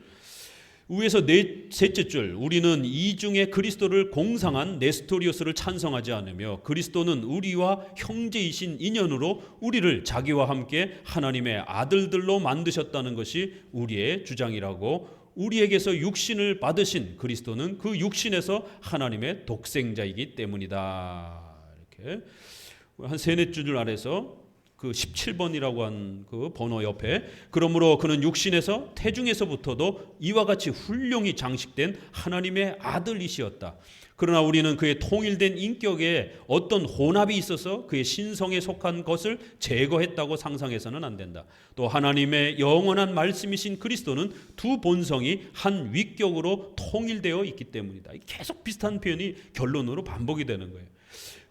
위에서 셋째 줄, 우리는 이중에 그리스도를 공상한 네스토리오스를 찬성하지 않으며 그리스도는 우리와 형제이신 인연으로 우리를 자기와 함께 하나님의 아들들로 만드셨다는 것이 우리의 주장이라고, 우리에게서 육신을 받으신 그리스도는 그 육신에서 하나님의 독생자이기 때문이다. 이렇게 한 세네 줄 아래서 그 17번이라고 한 그 번호 옆에, 그러므로 그는 육신에서 태중에서부터도 이와 같이 훌륭히 장식된 하나님의 아들이시었다. 그러나 우리는 그의 통일된 인격에 어떤 혼합이 있어서 그의 신성에 속한 것을 제거했다고 상상해서는 안 된다. 또 하나님의 영원한 말씀이신 그리스도는 두 본성이 한 위격으로 통일되어 있기 때문이다. 계속 비슷한 표현이 결론으로 반복이 되는 거예요.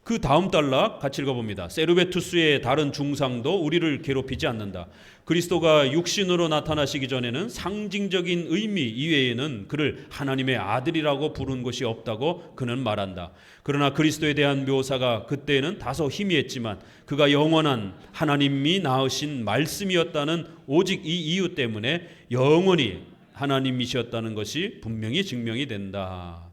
그 다음 단락 같이 읽어봅니다. 세르베투스의 다른 중상도 우리를 괴롭히지 않는다. 그리스도가 육신으로 나타나시기 전에는 상징적인 의미 이외에는 그를 하나님의 아들이라고 부른 것이 없다고 그는 말한다. 그러나 그리스도에 대한 묘사가 그때는 다소 희미했지만 그가 영원한 하나님이 낳으신 말씀이었다는 오직 이 이유 때문에 영원히 하나님이셨다는 것이 분명히 증명이 된다.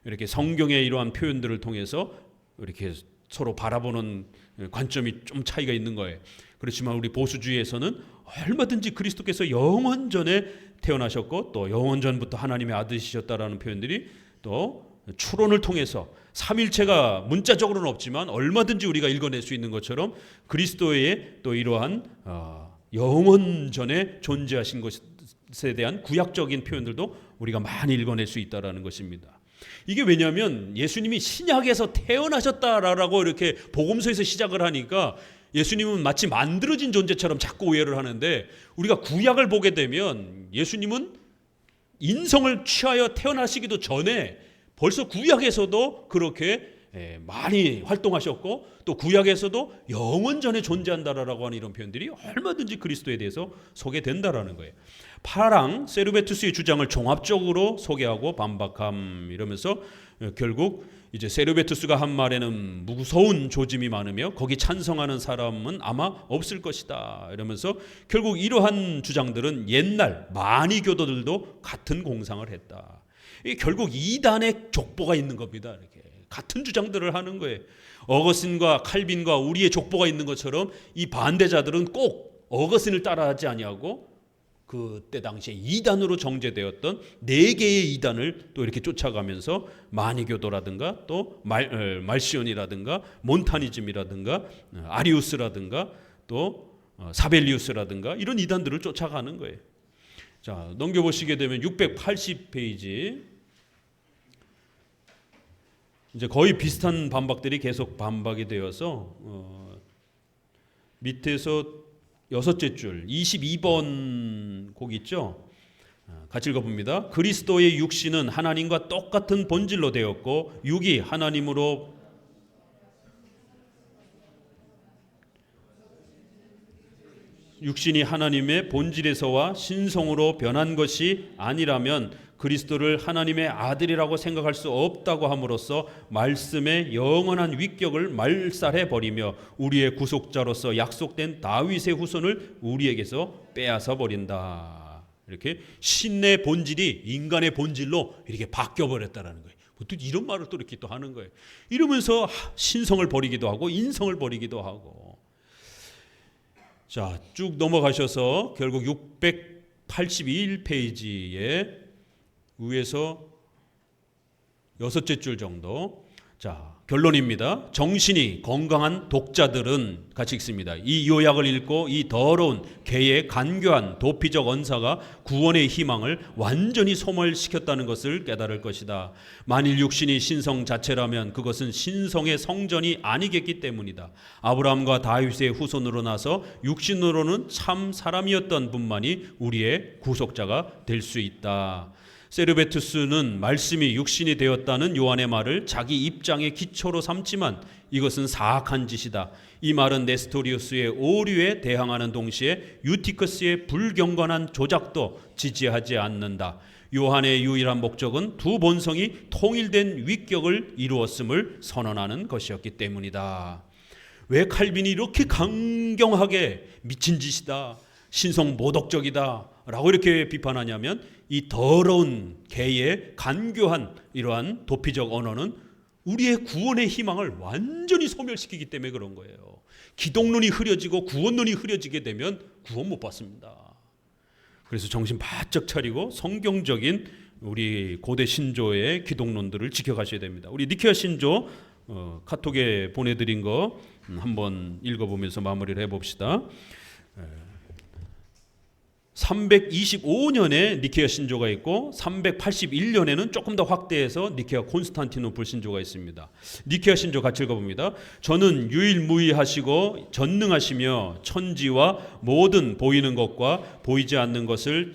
이렇게 성경의 이러한 표현들을 통해서 이렇게 서로 바라보는 관점이 좀 차이가 있는 거예요. 그렇지만 우리 보수주의에서는 얼마든지 그리스도께서 영원 전에 태어나셨고 또 영원 전부터 하나님의 아들이셨다라는 표현들이 또 추론을 통해서 삼일체가 문자적으로는 없지만 얼마든지 우리가 읽어낼 수 있는 것처럼 그리스도의 또 이러한 영원 전에 존재하신 것에 대한 구약적인 표현들도 우리가 많이 읽어낼 수 있다라는 것입니다. 이게 왜냐하면 예수님이 신약에서 태어나셨다라고 이렇게 복음서에서 시작을 하니까 예수님은 마치 만들어진 존재처럼 자꾸 오해를 하는데, 우리가 구약을 보게 되면 예수님은 인성을 취하여 태어나시기도 전에 벌써 구약에서도 그렇게 많이 활동하셨고 또 구약에서도 영원 전에 존재한다라고 하는 이런 표현들이 얼마든지 그리스도에 대해서 소개된다라는 거예요. 파랑 세르베투스의 주장을 종합적으로 소개하고 반박함 이러면서 결국 이제 세르베투스가 한 말에는 무서운 조짐이 많으며 거기 찬성하는 사람은 아마 없을 것이다 이러면서 결국 이러한 주장들은 옛날 마니교도들도 같은 공상을 했다. 이게 결국 이단의 족보가 있는 겁니다. 이렇게 같은 주장들을 하는 거예요. 어거스틴과 칼빈과 우리의 족보가 있는 것처럼 이 반대자들은 꼭 어거스틴을 따라하지 아니하고 그때 당시에 이단으로 정제되었던 네 개의 이단을 또 이렇게 쫓아가면서 마니교도라든가 또 말시온이라든가 몬타니즘이라든가 아리우스라든가 또 사벨리우스라든가 이런 이단들을 쫓아가는 거예요. 자, 넘겨보시게 되면 680페이지 이제 거의 비슷한 반박들이 계속 반박이 되어서 밑에서 여섯째 줄 22번 곡 있죠. 같이 읽어봅니다. 그리스도의 육신은 하나님과 똑같은 본질로 되었고 육이 하나님으로 육신이 하나님의 본질에서와 신성으로 변한 것이 아니라면 그리스도를 하나님의 아들이라고 생각할 수 없다고 함으로써 말씀의 영원한 위격을 말살해 버리며 우리의 구속자로서 약속된 다윗의 후손을 우리에게서 빼앗아 버린다. 이렇게 신의 본질이 인간의 본질로 이렇게 바뀌어 버렸다라는 거예요. 또 이런 말을 또 이렇게 또 하는 거예요. 이러면서 신성을 버리기도 하고 인성을 버리기도 하고. 자, 쭉 넘어가셔서 결국 681페이지에 위에서 여섯째 줄 정도. 자, 결론입니다. 정신이 건강한 독자들은 같이 읽습니다. 이 요약을 읽고 이 더러운 개의 간교한 도피적 언사가 구원의 희망을 완전히 소멸시켰다는 것을 깨달을 것이다. 만일 육신이 신성 자체라면 그것은 신성의 성전이 아니겠기 때문이다. 아브라함과 다윗의 후손으로 나서 육신으로는 참 사람이었던 분만이 우리의 구속자가 될 수 있다. 세르베투스는 말씀이 육신이 되었다는 요한의 말을 자기 입장의 기초로 삼지만 이것은 사악한 짓이다. 이 말은 네스토리우스의 오류에 대항하는 동시에 유티커스의 불경건한 조작도 지지하지 않는다. 요한의 유일한 목적은 두 본성이 통일된 위격을 이루었음을 선언하는 것이었기 때문이다. 왜 칼빈이 이렇게 강경하게 미친 짓이다, 신성 모독적이다 라고 이렇게 비판하냐면 이 더러운 개의 간교한 이러한 도피적 언어는 우리의 구원의 희망을 완전히 소멸시키기 때문에 그런 거예요. 기독론이 흐려지고 구원론이 흐려지게 되면 구원 못 받습니다. 그래서 정신 바짝 차리고 성경적인 우리 고대 신조의 기독론들을 지켜가셔야 됩니다. 우리 니케아 신조 카톡에 보내드린 거 한번 읽어보면서 마무리를 해봅시다. 325년에 니케아 신조가 있고 381년에는 조금 더 확대해서 니케아 콘스탄티노플 신조가 있습니다. 니케아 신조 같이 읽어봅니다. 저는 유일무이하시고 전능하시며 천지와 모든 보이는 것과 보이지 않는 것을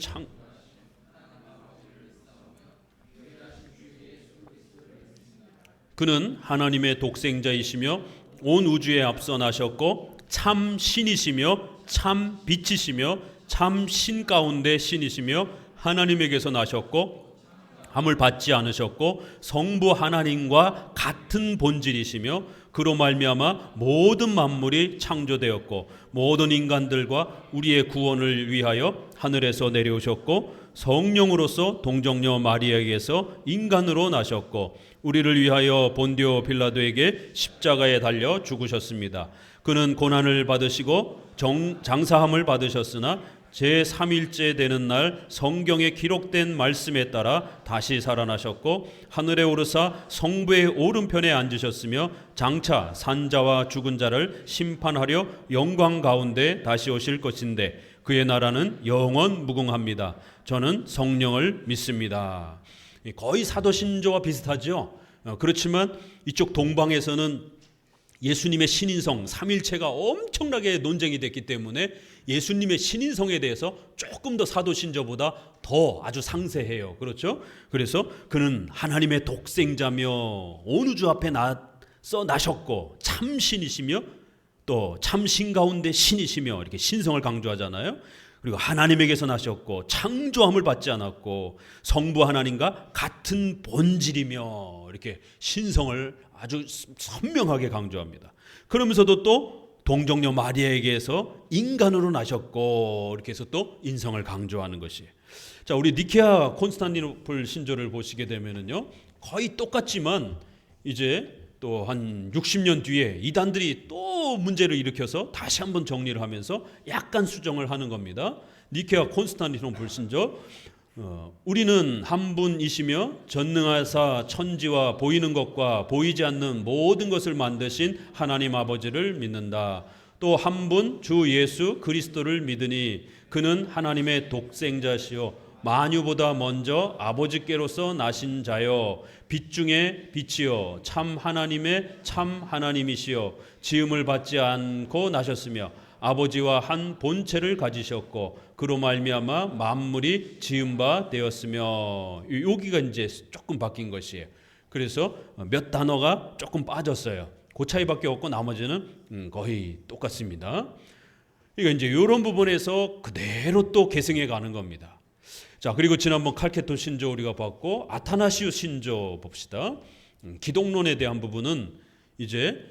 그는 하나님의 독생자이시며 온 우주에 앞서 나셨고 참 신이시며 참 빛이시며 참 신 가운데 신이시며 하나님에게서 나셨고 함을 받지 않으셨고 성부 하나님과 같은 본질이시며 그로 말미암아 모든 만물이 창조되었고 모든 인간들과 우리의 구원을 위하여 하늘에서 내려오셨고 성령으로서 동정녀 마리아에게서 인간으로 나셨고 우리를 위하여 본디오 빌라도에게 십자가에 달려 죽으셨습니다. 그는 고난을 받으시고 장사함을 받으셨으나 제3일째 되는 날 성경에 기록된 말씀에 따라 다시 살아나셨고 하늘에 오르사 성부의 오른편에 앉으셨으며 장차 산자와 죽은 자를 심판하려 영광 가운데 다시 오실 것인데 그의 나라는 영원 무궁합니다. 저는 성령을 믿습니다. 거의 사도신조와 비슷하죠. 그렇지만 이쪽 동방에서는 예수님의 신인성 삼일체가 엄청나게 논쟁이 됐기 때문에 예수님의 신인성에 대해서 조금 더 사도신조보다 더 아주 상세해요. 그렇죠? 그래서 그는 하나님의 독생자며 온 우주 앞에 나셨고 참 신이시며 또 참 신 가운데 신이시며 이렇게 신성을 강조하잖아요. 그리고 하나님에게서 나셨고 창조함을 받지 않았고 성부 하나님과 같은 본질이며 이렇게 신성을 아주 선명하게 강조합니다. 그러면서도 또 동정녀 마리아에게서 인간으로 나셨고 이렇게 해서 또 인성을 강조하는 것이에요. 자, 우리 니케아 콘스탄티노플 신조를 보시게 되면은요 거의 똑같지만 이제 또 한 60년 뒤에 이단들이 또 문제를 일으켜서 다시 한번 정리를 하면서 약간 수정을 하는 겁니다. 니케아 콘스탄티노플 신조 우리는 한 분이시며 전능하사 천지와 보이는 것과 보이지 않는 모든 것을 만드신 하나님 아버지를 믿는다. 또 한 분 주 예수 그리스도를 믿으니 그는 하나님의 독생자시요 만유보다 먼저 아버지께로서 나신 자요 빛 중에 빛이요 참 하나님의 참 하나님이시요 지음을 받지 않고 나셨으며 아버지와 한 본체를 가지셨고 그로 말미암아 만물이 지은 바 되었으며 여기가 이제 조금 바뀐 것이에요. 그래서 몇 단어가 조금 빠졌어요. 그 차이밖에 없고 나머지는 거의 똑같습니다. 그러니까 이제 이런 부분에서 그대로 또 계승해 가는 겁니다. 자, 그리고 지난번 칼케토 신조 우리가 봤고 아타나시우 신조 봅시다. 기독론에 대한 부분은 이제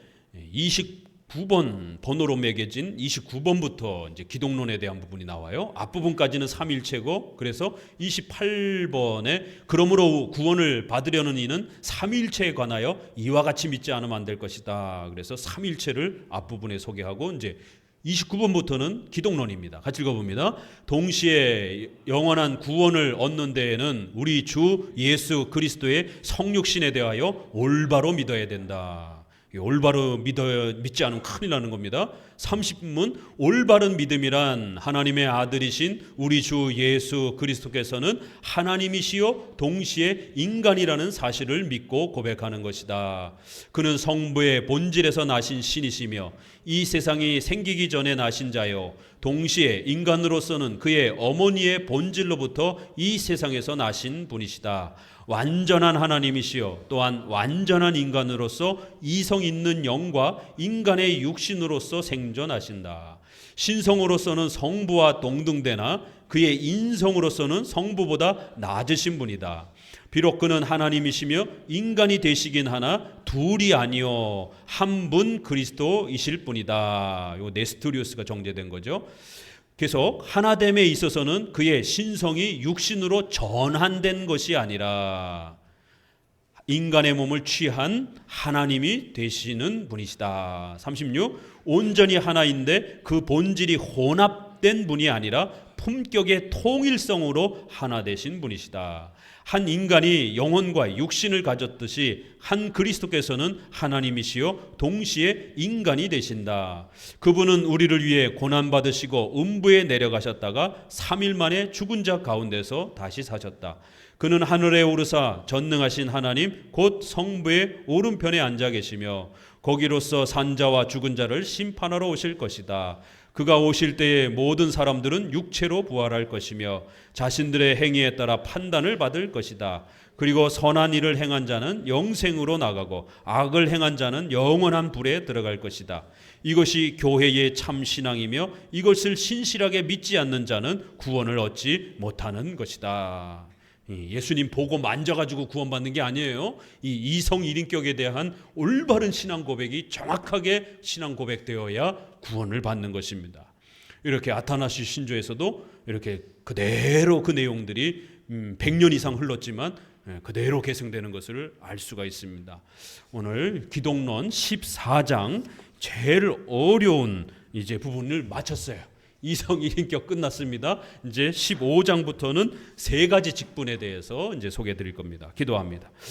29번 번호로 매겨진 29번부터 이제 기독론에 대한 부분이 나와요. 앞부분까지는 삼일체고 그래서 28번에 그러므로 구원을 받으려는 이는 삼일체에 관하여 이와 같이 믿지 않으면 안 될 것이다. 그래서 삼일체를 앞부분에 소개하고 이제 29번부터는 기독론입니다. 같이 읽어봅니다. 동시에 영원한 구원을 얻는 데에는 우리 주 예수 그리스도의 성육신에 대하여 올바로 믿어야 된다. 올바로 믿지 않으면 큰일 나는 겁니다. 30문 올바른 믿음이란 하나님의 아들이신 우리 주 예수 그리스도께서는 하나님이시요 동시에 인간이라는 사실을 믿고 고백하는 것이다. 그는 성부의 본질에서 나신 신이시며 이 세상이 생기기 전에 나신 자요 동시에 인간으로서는 그의 어머니의 본질로부터 이 세상에서 나신 분이시다. 완전한 하나님이시요 또한 완전한 인간으로서 이성 있는 영과 인간의 육신으로서 생존하신다. 신성으로서는 성부와 동등되나 그의 인성으로서는 성부보다 낮으신 분이다. 비록 그는 하나님이시며 인간이 되시긴 하나 둘이 아니요 한 분 그리스도이실 뿐이다. 요 네스토리우스가 정제된 거죠. 계속 하나됨에 있어서는 그의 신성이 육신으로 전환된 것이 아니라 인간의 몸을 취한 하나님이 되시는 분이시다. 36. 온전히 하나인데 그 본질이 혼합된 분이 아니라 품격의 통일성으로 하나 되신 분이시다. 한 인간이 영혼과 육신을 가졌듯이 한 그리스도께서는 하나님이시요 동시에 인간이 되신다. 그분은 우리를 위해 고난받으시고 음부에 내려가셨다가 3일 만에 죽은 자 가운데서 다시 사셨다. 그는 하늘에 오르사 전능하신 하나님 곧 성부의 오른편에 앉아 계시며 거기로서 산자와 죽은 자를 심판하러 오실 것이다. 그가 오실 때에 모든 사람들은 육체로 부활할 것이며 자신들의 행위에 따라 판단을 받을 것이다. 그리고 선한 일을 행한 자는 영생으로 나가고 악을 행한 자는 영원한 불에 들어갈 것이다. 이것이 교회의 참 신앙이며 이것을 신실하게 믿지 않는 자는 구원을 얻지 못하는 것이다. 예수님 보고 만져가지고 구원받는 게 아니에요. 이 이성 일인격에 대한 올바른 신앙 고백이 정확하게 신앙 고백되어야 구원을 받는 것입니다. 이렇게 아타나시 신조에서도 이렇게 그대로 그 내용들이 100년 이상 흘렀지만 그대로 계승되는 것을 알 수가 있습니다. 오늘 기독론 14장 제일 어려운 이제 부분을 마쳤어요. 이성 1인격 끝났습니다. 이제 15장부터는 세 가지 직분에 대해서 이제 소개해 드릴 겁니다. 기도합니다.